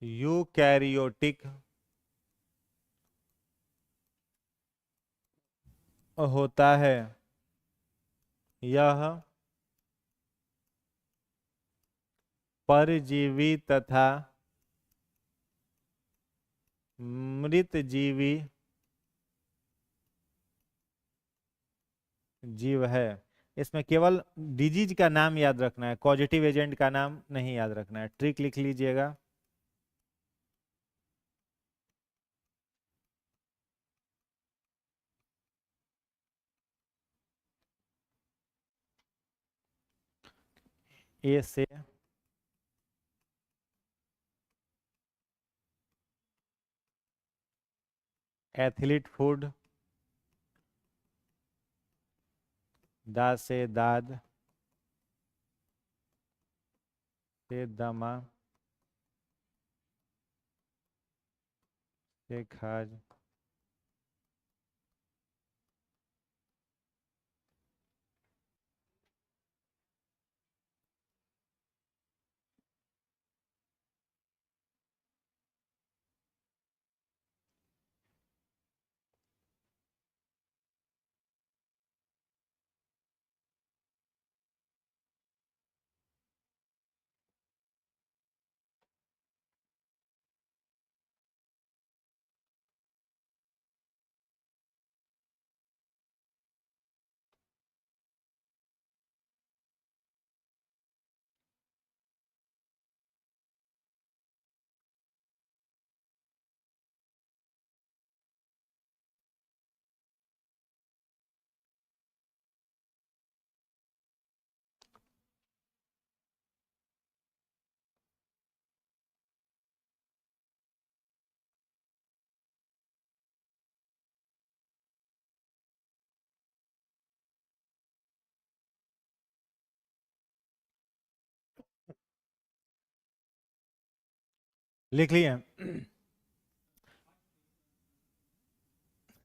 यूकैरियोटिक होता है। यह परजीवी तथा मृत जीवी जीव है। इसमें केवल डिजीज का नाम याद रखना है, कॉजेटिव एजेंट का नाम नहीं याद रखना है। ट्रिक लिख लीजिएगा। ए से एथलीट फूड, दा से दाद, से दमा, से खाज, लिख लिए?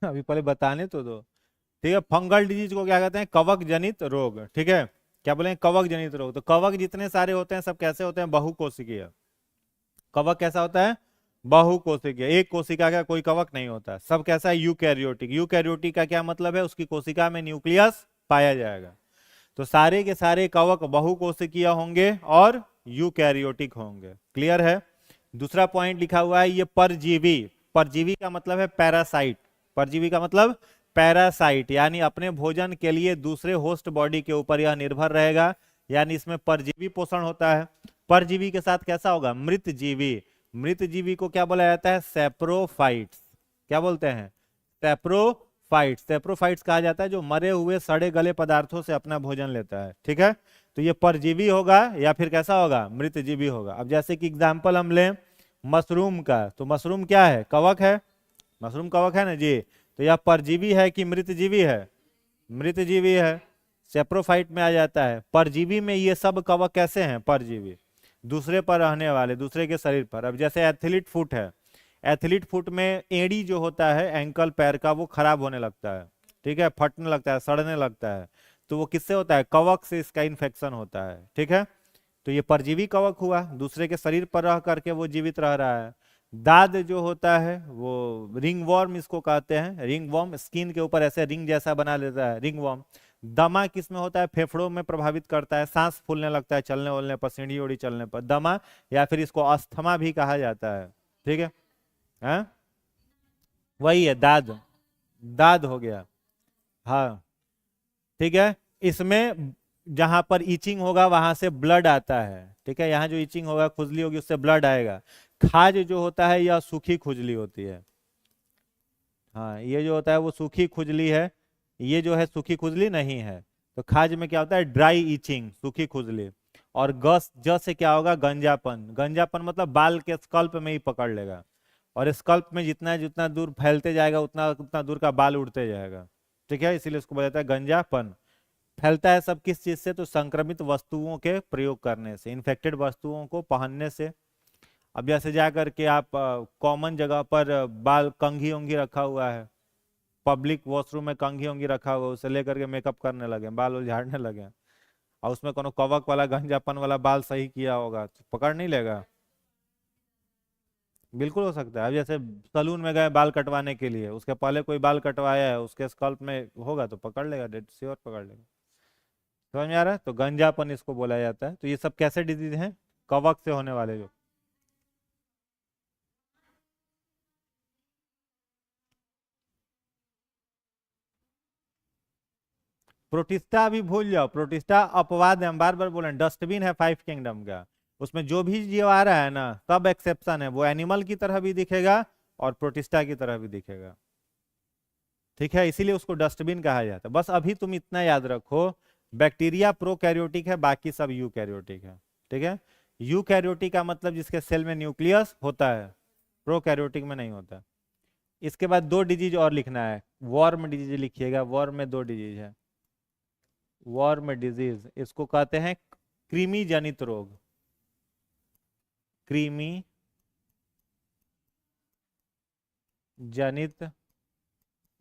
अभी पहले बताने तो दो। ठीक है, फंगल डिजीज को क्या कहते हैं? कवक जनित रोग। ठीक है, क्या बोले? कवक जनित रोग। तो कवक जितने सारे होते हैं सब कैसे होते हैं? बहुकोशिकीय। कवक कैसा होता है? बहुकोशिकीय। एक कोशिका का कोई कवक नहीं होता, सब कैसा है? यूकैरियोटिक। यूकैरियोटिक का क्या मतलब है? उसकी कोशिका में न्यूक्लियस पाया जाएगा। तो सारे के सारे कवक बहुकोशिकीय होंगे और यूकैरियोटिक होंगे। क्लियर है? दूसरा पॉइंट लिखा हुआ है ये परजीवी। परजीवी का मतलब है पैरासाइट। परजीवी का मतलब पैरासाइट, यानी अपने भोजन के लिए दूसरे होस्ट बॉडी के ऊपर यह निर्भर रहेगा, यानी इसमें परजीवी पोषण होता है। परजीवी के साथ कैसा होगा? मृत जीवी। मृत जीवी को क्या बोला जाता है? सेप्रोफाइट्स। क्या बोलते हैं? सेप्रोफाइट्स। सेप्रोफाइट्स कहा जाता है जो मरे हुए सड़े गले पदार्थों से अपना भोजन लेता है। ठीक है, तो ये परजीवी होगा या फिर कैसा होगा? मृत जीवी होगा। अब जैसे कि एग्जाम्पल हम लें मशरूम का, तो मशरूम क्या है? कवक है। मशरूम कवक है ना जी। तो यह परजीवी है कि मृत जीवी है? मृत जीवी है, सेप्रोफाइट में आ जाता है। परजीवी में ये सब कवक कैसे हैं? परजीवी, दूसरे पर रहने वाले, दूसरे के शरीर पर। अब जैसे एथलीट फुट है, एथलीट फुट में एड़ी जो होता है एंकल पैर का, वो खराब होने लगता है। ठीक है, फटने लगता है, सड़ने लगता है। तो वो किससे होता है? कवक से इसका इन्फेक्शन होता है। ठीक है, तो ये परजीवी कवक हुआ, दूसरे के शरीर पर रह करके वो जीवित रह रहा है। दाद जो होता है वो रिंग वॉर्म इसको कहते हैं। रिंग वॉर्म स्किन के ऊपर ऐसे रिंग जैसा बना लेता है, रिंग वॉर्म। दमा किस में होता है? फेफड़ों में प्रभावित करता है, सांस फूलने लगता है चलने वलने पर, सीढ़ी उड़ी चलने पर। दमा, या फिर इसको अस्थमा भी कहा जाता है। ठीक है, हाँ वही है दाद। दाद हो गया, हाँ। ठीक है, इसमें जहां पर ईचिंग होगा वहां से ब्लड आता है। ठीक है, यहाँ जो ईचिंग होगा, खुजली होगी, उससे ब्लड आएगा। खाज जो होता है यह सूखी खुजली होती है। हाँ, ये जो होता है वो सूखी खुजली है। ये जो है सूखी खुजली नहीं है। तो खाज में क्या होता है? ड्राई ईचिंग, सूखी खुजली। और गस ज से क्या होगा? गंजापन। गंजापन मतलब बाल के स्कल्प में ही पकड़ लेगा, और स्कल्प में जितना जितना दूर फैलते जाएगा उतना उतना दूर का बाल उड़ते जाएगा। ठीक है, इसीलिए उसको बोला जाता है गंजापन। फैलता है सब किस चीज से? तो संक्रमित वस्तुओं के प्रयोग करने से, इन्फेक्टेड वस्तुओं को पहनने से। अब जैसे जा करके आप कॉमन जगह पर बाल कंघी उंघी रखा हुआ है, पब्लिक वॉशरूम में कंघी उंघी रखा हुआ है, उसे लेकर के मेकअप करने लगे, बाल उल झाड़ने लगे, और उसमें कोनो कवक वाला गंजापन वाला बाल सही किया होगा तो पकड़ नहीं लेगा? बिल्कुल हो सकता है। अब जैसे सलून में गए बाल कटवाने के लिए, उसके पहले कोई बाल कटवाया है, उसके स्कल्प में होगा तो पकड़ लेगा, डेड श्योर पकड़ लेगा। समझ में आ रहा है? तो गंजापन इसको बोला जाता है। तो ये सब कैसे डिजीज हैं? कवक से होने वाले जो। प्रोटिस्टा अभी भूल जाओ, प्रोटिस्टा अपवाद है, हम बार बार बोल रहे हैं, डस्टबिन है फाइव किंगडम का। उसमें जो भी जीव आ रहा है ना, सब एक्सेप्शन है, वो एनिमल की तरह भी दिखेगा और प्रोटिस्टा की तरह भी दिखेगा। ठीक है, इसीलिए उसको डस्टबिन कहा जाता है। बस अभी तुम इतना याद रखो, बैक्टीरिया प्रोकैरियोटिक है, बाकी सब यूकैरियोटिक है। ठीक है, यूकैरियोटिक का मतलब जिसके सेल में न्यूक्लियस होता है, प्रोकैरियोटिक में नहीं होता। इसके बाद दो डिजीज और लिखना है। वॉर्म डिजीज लिखिएगा, वॉर्म में दो डिजीज है। वॉर्म डिजीज इसको कहते हैं कृमि जनित रोग। कृमि जनित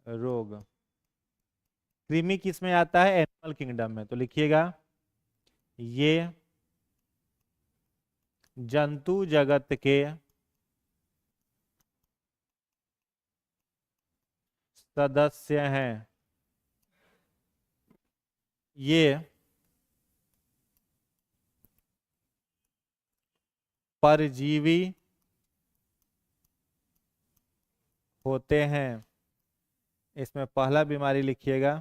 रोग। कृमि किस में आता है? एनिमल किंगडम में। तो लिखिएगा ये जंतु जगत के सदस्य हैं। ये परजीवी होते हैं। इसमें पहला बीमारी लिखिएगा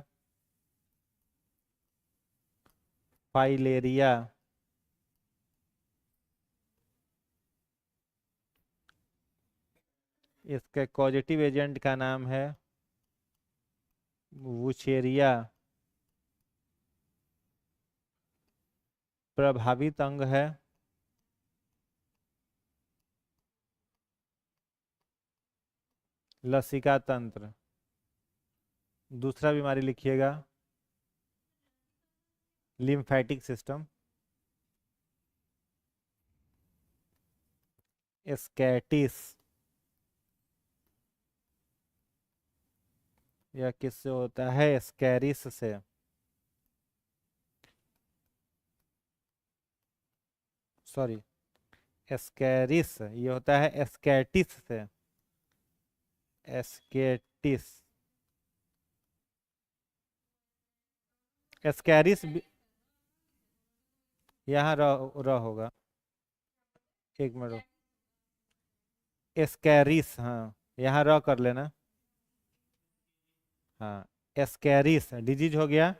फाइलेरिया। इसके कॉजेटिव एजेंट का नाम है वुचेरिया। प्रभावित अंग है लसिका तंत्र। दूसरा बीमारी लिखिएगा लिम्फेटिक सिस्टम। स्कैटिस, यह किससे होता है? स्कैरिस से। सॉरी, स्कैरिस ये होता है स्कैटिस से। स्कैटिस, स्कैरिस यहाँ र होगा। एक मिनट, स्कैरिस, हाँ यहाँ र कर लेना। हाँ, स्कैरिस डिजीज हो गया,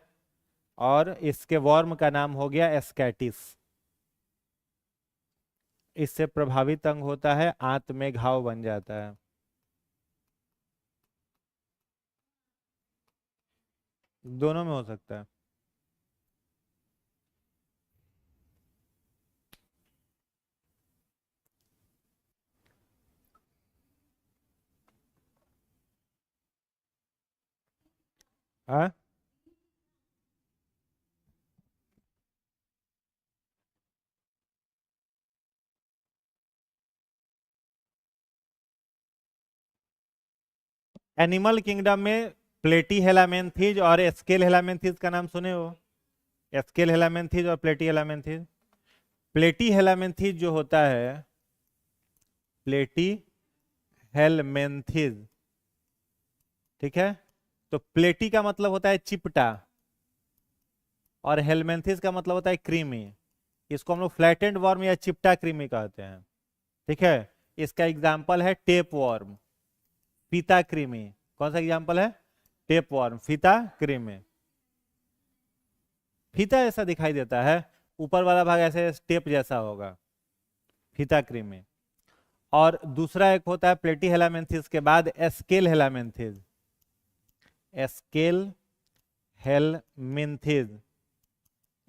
और इसके वर्म का नाम हो गया स्कैटिस। इससे प्रभावित अंग होता है, आंत में घाव बन जाता है। दोनों में हो सकता है। हाँ, एनिमल किंगडम में प्लेटी हेलामेंथीज और स्केल हेलामेंथीज का नाम सुने हो? स्केल हेलामेंथीज और प्लेटी हेलामेंथीज। प्लेटी हेलामेंथीज जो होता है, प्लेटी हेलमेंथीज, ठीक है, तो प्लेटी का मतलब होता है चिपटा, और हेलमेंथिस का मतलब होता है क्रीमी। इसको हम लोग फ्लैटेंड वर्म या चिपटा क्रीमी कहते हैं, ठीक है। इसका एग्जाम्पल है टेप वर्म, फीता क्रीमी। कौन सा एग्जाम्पल है? टेप वर्म, फीता क्रीमी। फीता ऐसा दिखाई देता है, ऊपर वाला भाग ऐसे टेप जैसा होगा, फीता क्रीमी। और दूसरा एक होता है प्लेटी हेलामेंथिस के बाद एस्केल हेलामेंथिस। एस्केल हेलमेंथिस,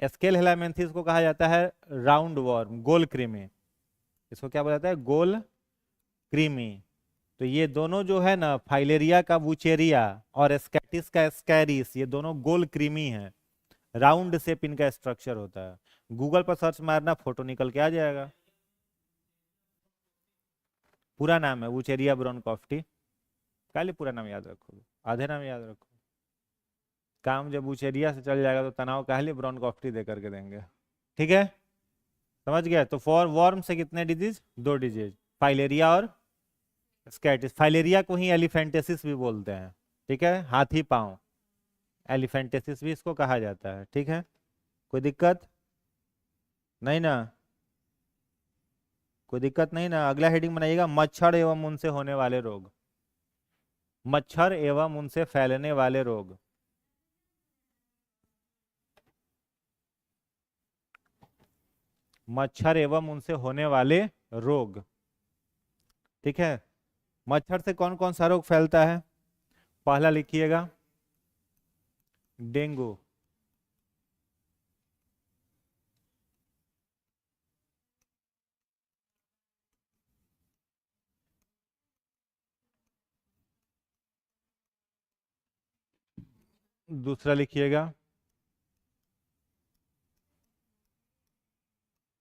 एस्केल हेलामेंथिस को कहा जाता है राउंड वर्म, गोल क्रीमी। इसको क्या बोला जाता है? गोल क्रीमी। तो ये दोनों जो है ना, फाइलेरिया का वुचेरिया और स्कैटिस का स्कैरिस, ये दोनों गोल क्रीमी हैं। राउंड शेप इनका स्ट्रक्चर होता है। गूगल पर सर्च मारना, फोटो निकल के आ जाएगा। पूरा नाम है वुचेरिया ब्रोनकॉफ्टी। काले पूरा नाम याद रखोगे, आधे नाम याद रखो। काम जब वुचेरिया से चल जाएगा तो तनाव काले ब्रोनकॉफ्टी दे करके देंगे। ठीक है, समझ गया? तो फॉर वर्म से कितने डिजीज? 2 डिजीज, फाइलेरिया और स्कैटिस। फाइलेरिया को ही एलिफेंटेसिस भी बोलते हैं, ठीक है, हाथी पांव, एलिफेंटेसिस भी इसको कहा जाता है। ठीक है, कोई दिक्कत नहीं ना? कोई दिक्कत नहीं ना? अगला हेडिंग बनाइएगा, मच्छर एवं उनसे होने वाले रोग। मच्छर एवं उनसे फैलने वाले रोग। मच्छर एवं उनसे होने वाले रोग, ठीक है। मच्छर से कौन कौन सा रोग फैलता है? पहला लिखिएगा, डेंगू। दूसरा लिखिएगा,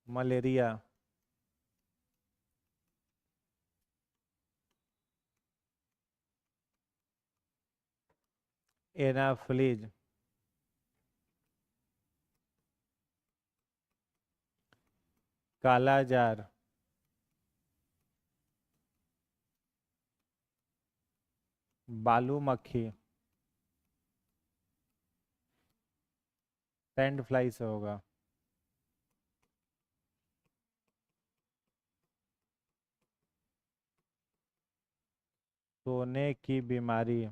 मलेरिया। एनाफ्लीज। काला जार। बालू मक्खी, सैंड फ्लाई से होगा। सोने की बीमारी,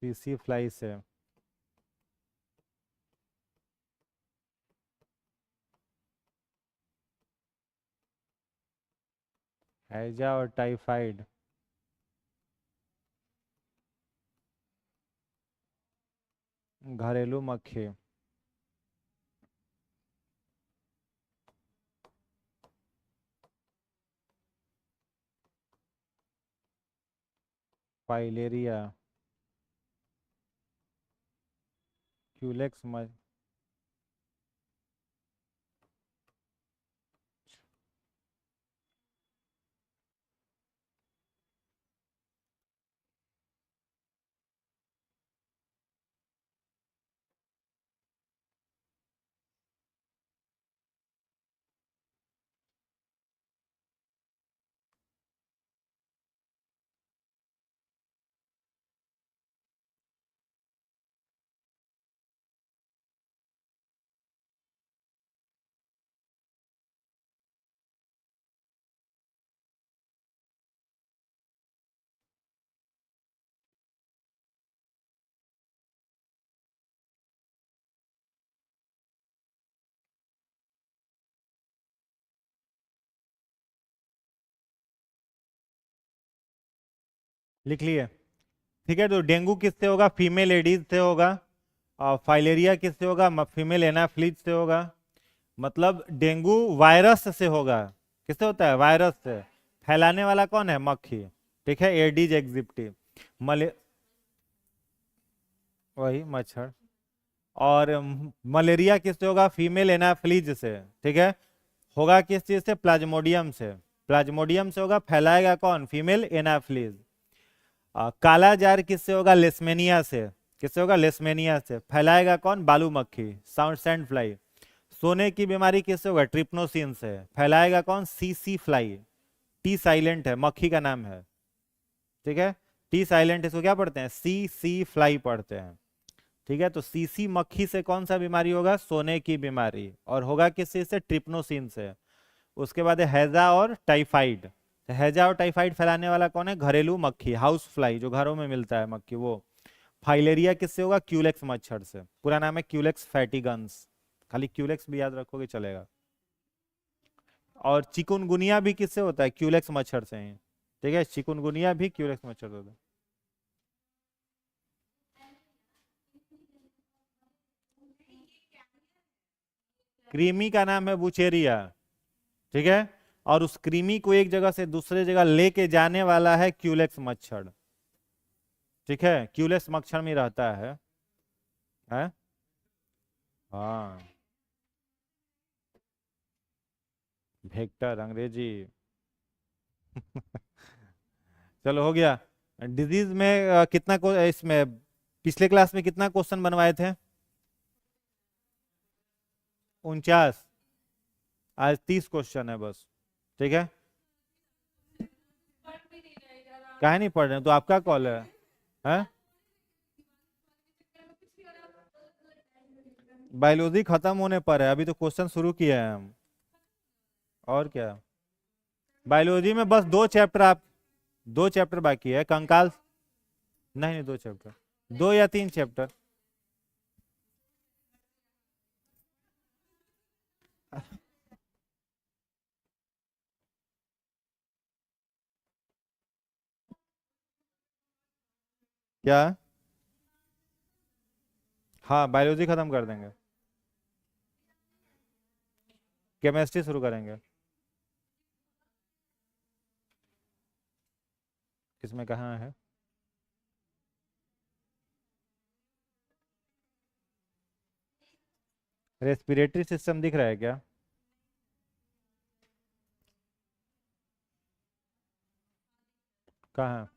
सीसी फ्लाई से। हैजा और टाइफाइड, घरेलू मक्खी। फाइलेरिया, क्यूलेक्स लिख लिए? ठीक है, तो डेंगू किससे होगा? फीमेल एडीज से होगा। और फाइलेरिया किससे होगा? फीमेल एनाफ्लीज से होगा। मतलब डेंगू वायरस से होगा। किससे होता है? वायरस से। फैलाने वाला कौन है? मक्खी। ठीक है, एडीज एग्जिप्टी। मले वही मच्छर। और मलेरिया किससे होगा? फीमेल एनाफ्लीज से। ठीक है, होगा किस चीज से? प्लाज्मोडियम से। प्लाज्मोडियम से होगा, फैलाएगा कौन? Female Anopheles. काला जार किससे होगा? लेस्मेनिया से। किससे होगा? लेस्मेनिया से। फैलाएगा कौन? बालू मक्खी, साउंड सैंड फ्लाई। सोने की बीमारी किससे होगा? ट्रिप्नोसिन से। फैलाएगा कौन? सी फ्लाई। टी साइलेंट है, मक्खी का नाम है। ठीक है, टी साइलेंट, इसको क्या पढ़ते हैं? सी फ्लाई पढ़ते हैं। ठीक है, तो सीसी मक्खी से कौन सा बीमारी होगा? सोने की बीमारी। और होगा किस चीज से? ट्रिप्नोसिन से। उसके बाद है हैजा और टाइफाइड। तो हैजा और टाइफाइड फैलाने वाला कौन है? घरेलू मक्खी, हाउस फ्लाई, जो घरों में मिलता है मक्खी, वो। फाइलेरिया किससे होगा? क्यूलेक्स मच्छर से। पूरा नाम है क्यूलेक्स फैटिगन्स। खाली क्यूलेक्स भी याद रखोगे चलेगा। और चिकुनगुनिया भी किससे होता है? क्यूलेक्स मच्छर से ही। ठीक है, चिकुनगुनिया भी क्यूलेक्स मच्छर से होता है। कृमि का नाम है बुचेरिया। ठीक है, और उस कृमि को एक जगह से दूसरे जगह लेके जाने वाला है क्यूलेक्स मच्छर। ठीक है, क्यूलेक्स मच्छर में रहता है? हाँ, वेक्टर अंग्रेजी। चलो हो गया। डिजीज में कितना को इसमें पिछले क्लास में कितना क्वेश्चन बनवाए थे? 49। आज 30 क्वेश्चन है बस। ठीक है, काहे नहीं पढ़ रहे हैं? तो आपका कॉल है? बायोलॉजी खत्म होने पर है, अभी तो क्वेश्चन शुरू किए हैं हम। और क्या? बायोलॉजी में बस 2 चैप्टर आप 2 चैप्टर बाकी है, कंकाल। नहीं नहीं, 2 चैप्टर, 2 या 3 चैप्टर। क्या? हाँ, बायोलॉजी खत्म कर देंगे, केमिस्ट्री शुरू करेंगे। किसमें कहाँ है? रेस्पिरेटरी सिस्टम दिख रहा है क्या? कहाँ?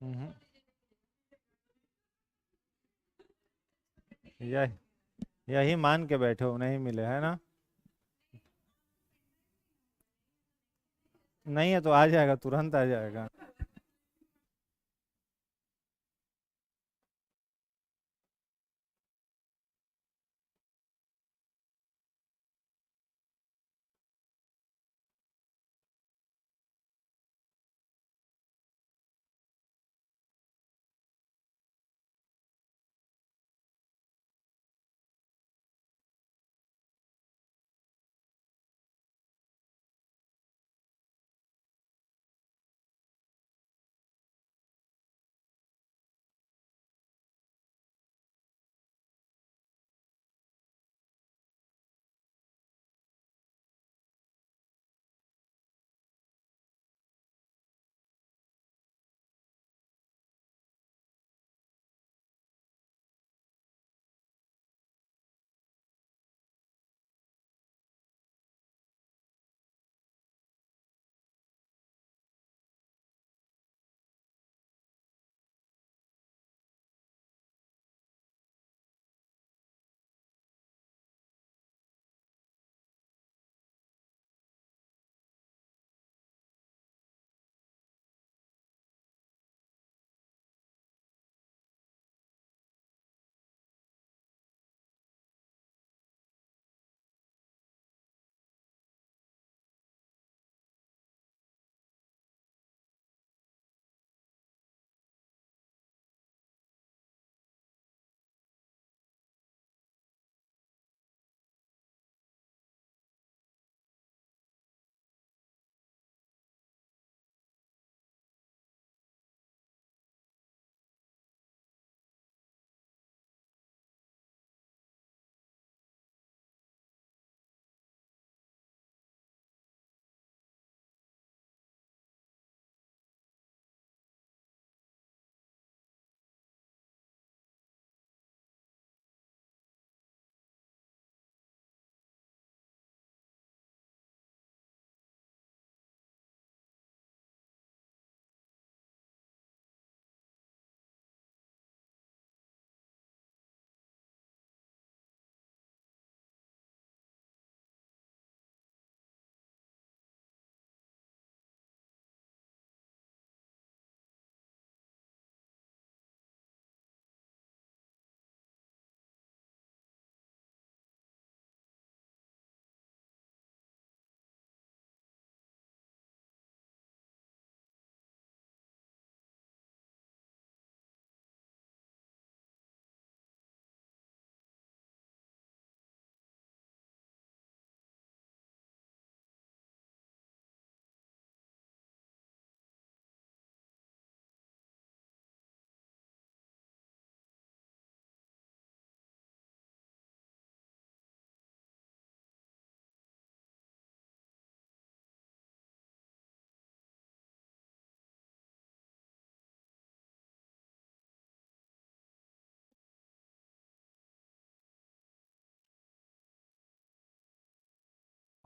हम्म, यही यही मान के बैठे हो, नहीं मिले है ना? नहीं है तो आ जाएगा, तुरंत आ जाएगा।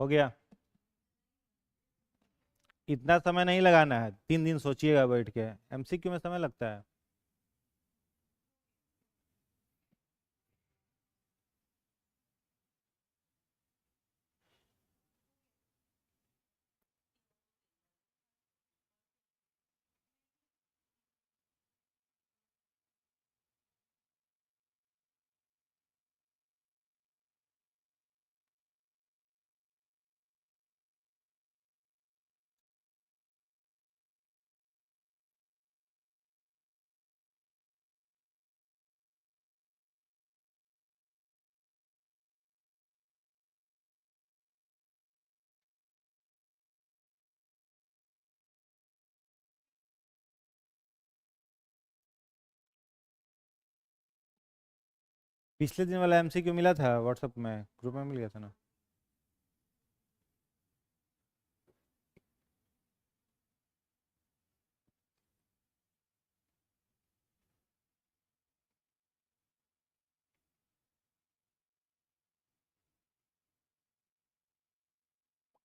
हो गया। इतना समय नहीं लगाना है, 3 दिन सोचिएगा बैठ के, एमसीक्यू में समय लगता है। पिछले दिन वाला एमसीक्यू मिला था व्हाट्सएप में, ग्रुप में मिल गया था ना।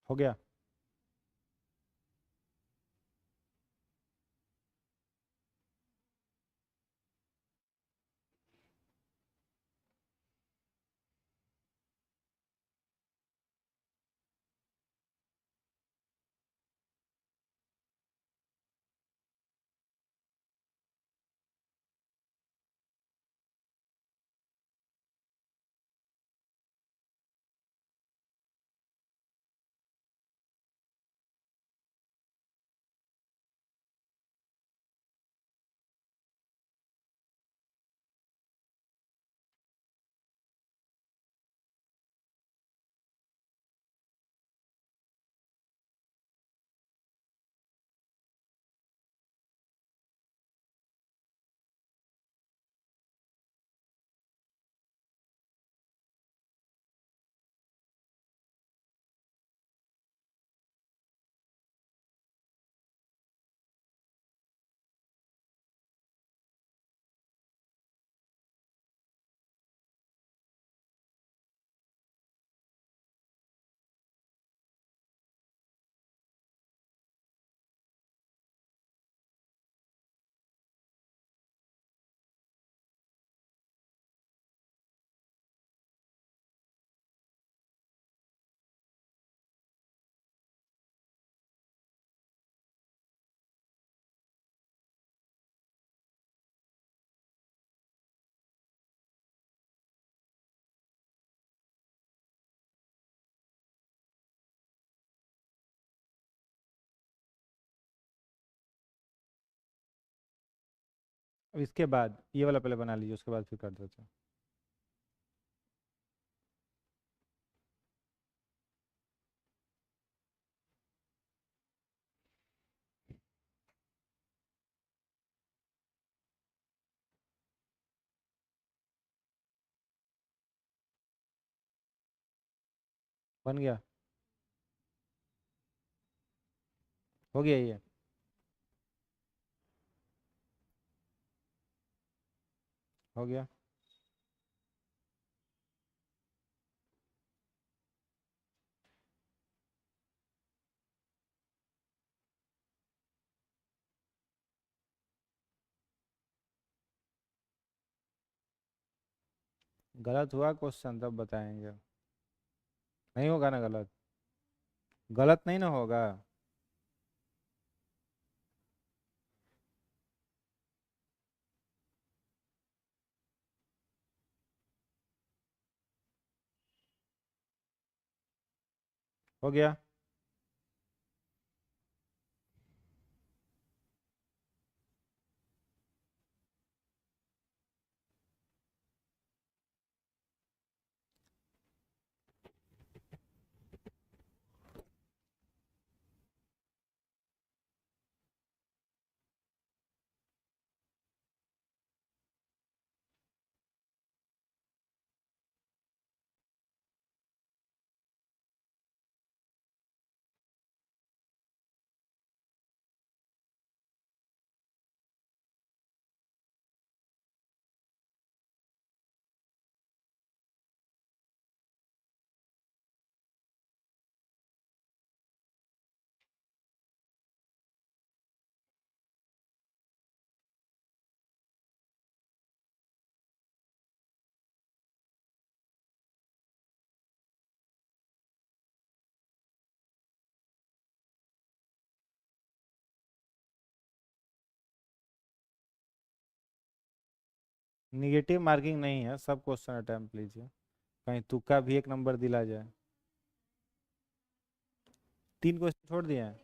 हो गया। अब इसके बाद ये वाला पहले बना लीजिए, उसके बाद फिर कर देते हैं। बन गया। हो गया ये। हो गया। गलत हुआ क्वेश्चन तब बताएंगे। नहीं होगा ना गलत? गलत नहीं ना होगा? हो गया। निगेटिव मार्किंग नहीं है, सब क्वेश्चन अटेम्प्ट लीजिए, कहीं तुक्का भी एक नंबर दिला जाए। 3 क्वेश्चन छोड़ दिए हैं।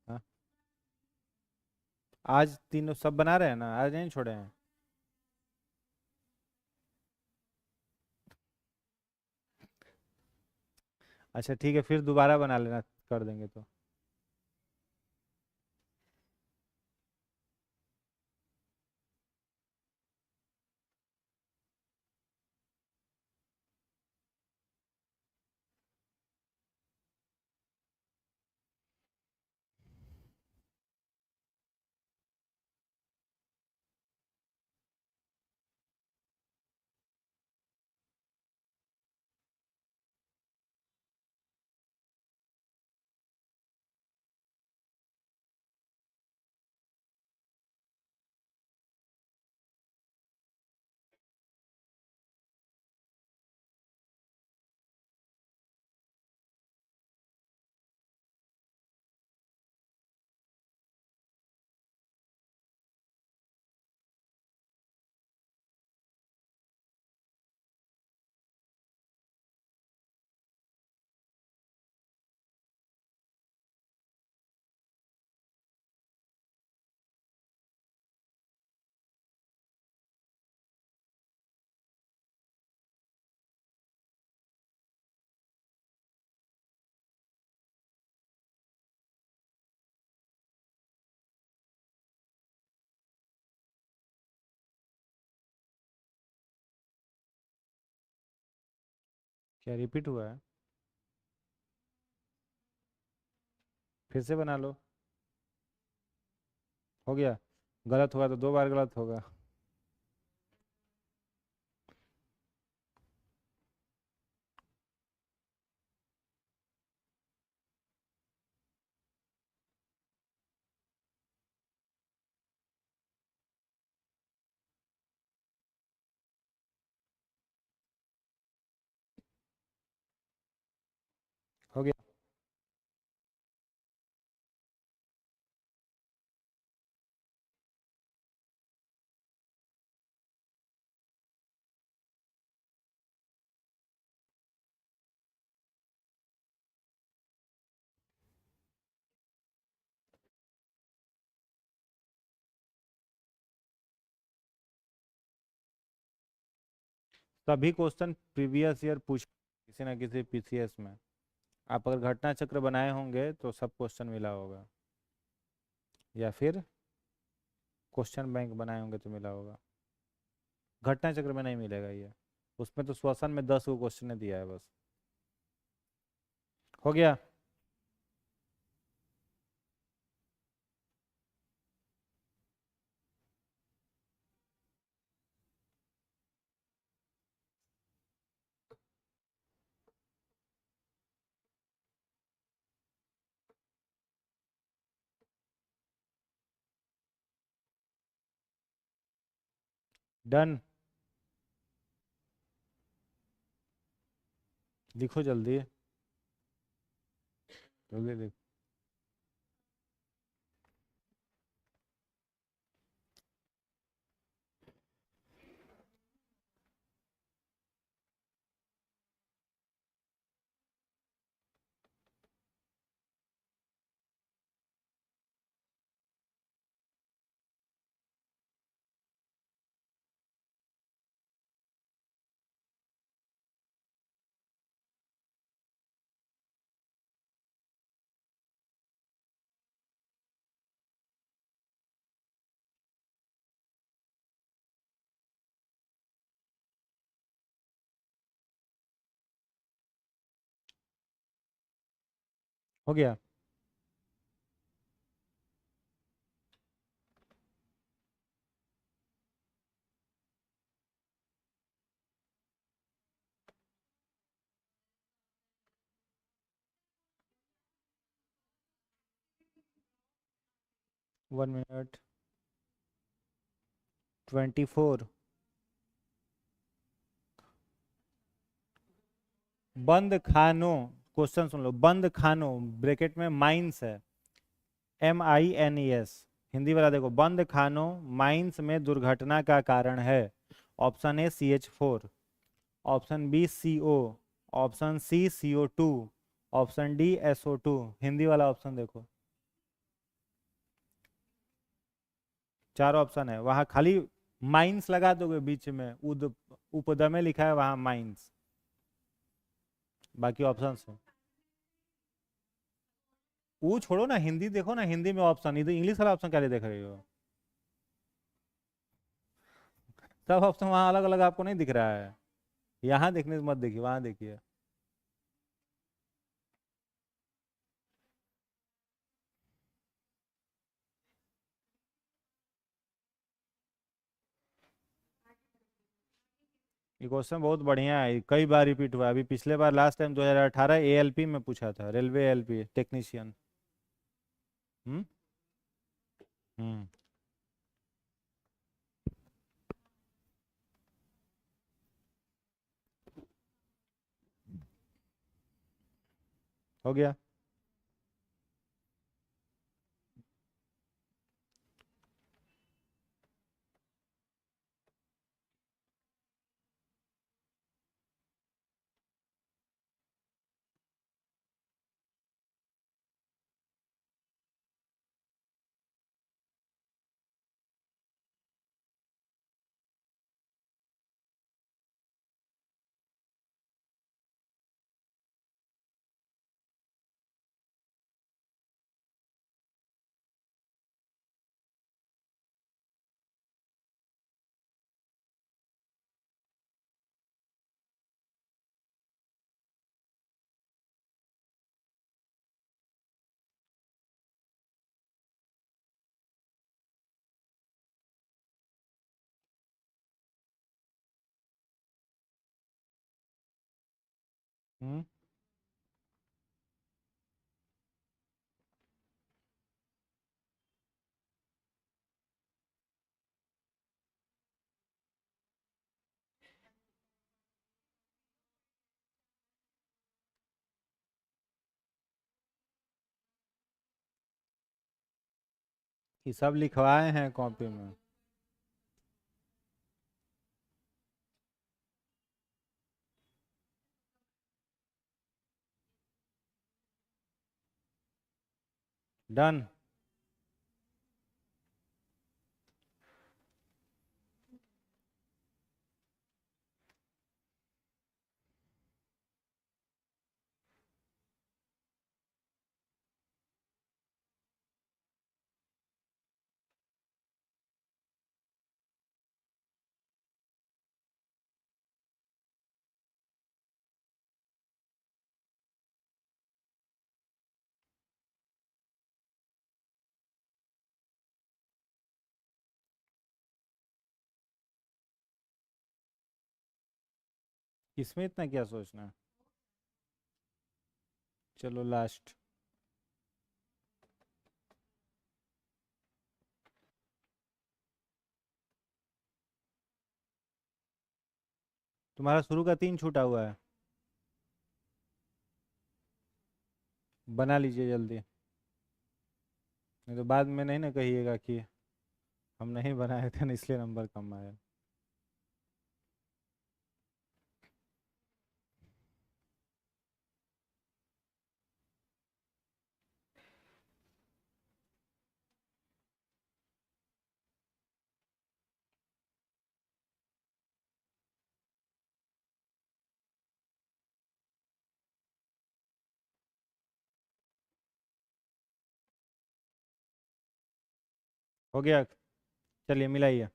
हाँ, आज तीनों सब बना रहे हैं ना, आज नहीं छोड़े हैं। अच्छा ठीक है, फिर दोबारा बना लेना, कर देंगे तो। क्या रिपीट हुआ है? फिर से बना लो। हो गया? गलत होगा तो 2 बार गलत होगा। हो गया? सभी क्वेश्चन प्रीवियस ईयर पूछ किसी ना किसी पीसीएस में। आप अगर घटना चक्र बनाए होंगे तो सब क्वेश्चन मिला होगा, या फिर क्वेश्चन बैंक बनाए होंगे तो मिला होगा। घटना चक्र में नहीं मिलेगा ये, उसमें तो श्वसन में 10 को क्वेश्चन दिया है बस। हो गया? डन। लिखो जल्दी, जल्दी लिखो। हो गया? One minute 24। बंद खानों, क्वेश्चन सुन लो। बंद खानों ब्रैकेट में माइंस है, MINES, हिंदी वाला देखो, बंद खानों माइंस में दुर्घटना का कारण है। Option A CH4, option B CO, option C CO2, option D SO2। Hindi वाला ऑप्शन देखो, चार ऑप्शन है, वहां खाली माइंस लगा दोगे बीच में, उद उपद में लिखा है वहां माइंस, बाकी ऑप्शन है। वो छोड़ो ना, हिंदी देखो ना, हिंदी में ऑप्शन, इधर इंग्लिश वाला ऑप्शन क्या देख रहे हो? सब ऑप्शन वहां अलग अलग आपको नहीं दिख रहा है, यहाँ देखने से मत देखिए, वहां देखिए। ये क्वेश्चन बहुत बढ़िया है, कई बार रिपीट हुआ है। अभी पिछले बार लास्ट टाइम 2018 ALP में पूछा था, रेलवे ALP टेक्नीशियन। हम्म हम्म हो गया। हम्म ये सब लिखवाए हैं कॉपी में। डन। इसमें इतना क्या सोचना है? चलो लास्ट। तुम्हारा शुरू का 3 छूटा हुआ है, बना लीजिए जल्दी, नहीं तो बाद में नहीं ना कहिएगा कि हम नहीं बनाए थे ना इसलिए नंबर कम आया। हो गया, चलिए मिलाइए।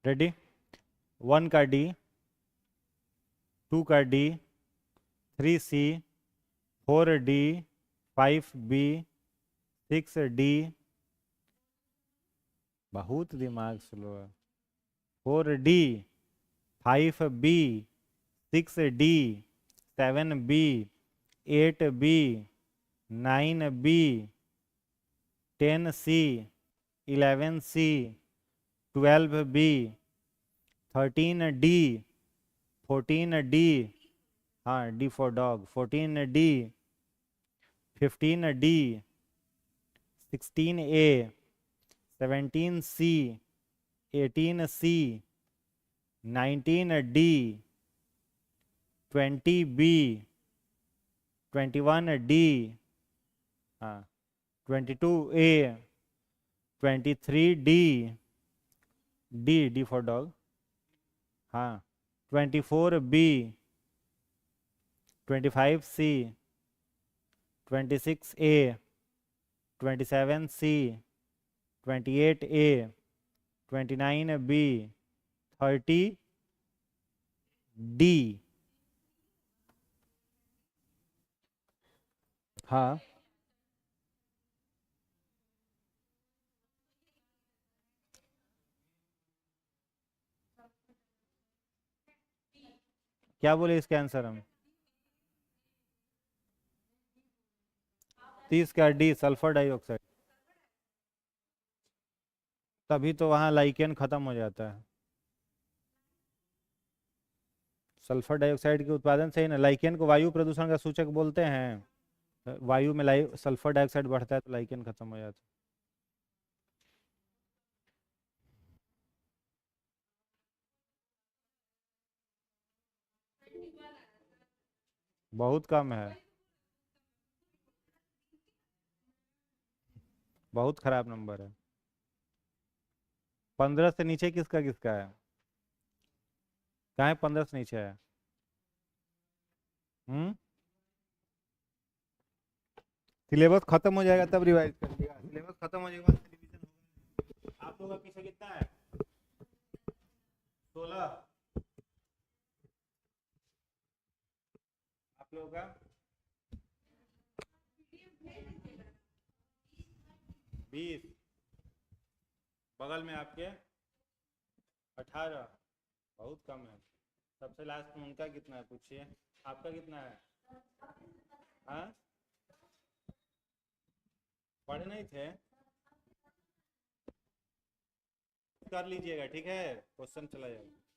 रेडी? 1 का D, 2 का D, 3C, 4D, 5B, 6D, बहुत दिमाग स्लो है, 4D, 5B, 6D, 7B, 8B, 9B, 10C, 11C, 12B, 13D, 14D, हाँ D for dog, 14D, 15D, 16A, 17C, 18C, 19D, 20B, 21D, हाँ 22A, 23D, D for dog, हाँ 24B, 25C, 26A, 27C, 28A, 29B, 30D, हाँ क्या बोले इसके answer हम? 30 का D sulphur dioxide, तभी तो वहाँ लाइकेन खत्म हो जाता है। सल्फर डाइऑक्साइड के उत्पादन से ही ना, लाइकेन को वायु प्रदूषण का सूचक बोलते हैं। वायु में सल्फर डाइऑक्साइड बढ़ता है तो लाइकेन खत्म हो जाता है। बहुत कम है, बहुत खराब नंबर है। 15 से नीचे किसका किसका है? कहाँ है 15 से नीचे है? हम्म, सिलेबस खत्म हो जाएगा तब रिवाइज करिएगा, सिलेबस खत्म हो जाएगा बाद रिवीजन होगा। आप लोगों का पीछे कितना है? 16। आप लोगों का 20, बगल में आपके 18, बहुत कम है। सबसे लास्ट में उनका कितना है पूछिए, आपका कितना है? हाँ पढ़े नहीं थे? कर लीजिएगा, ठीक है, क्वेश्चन चला जाएगा।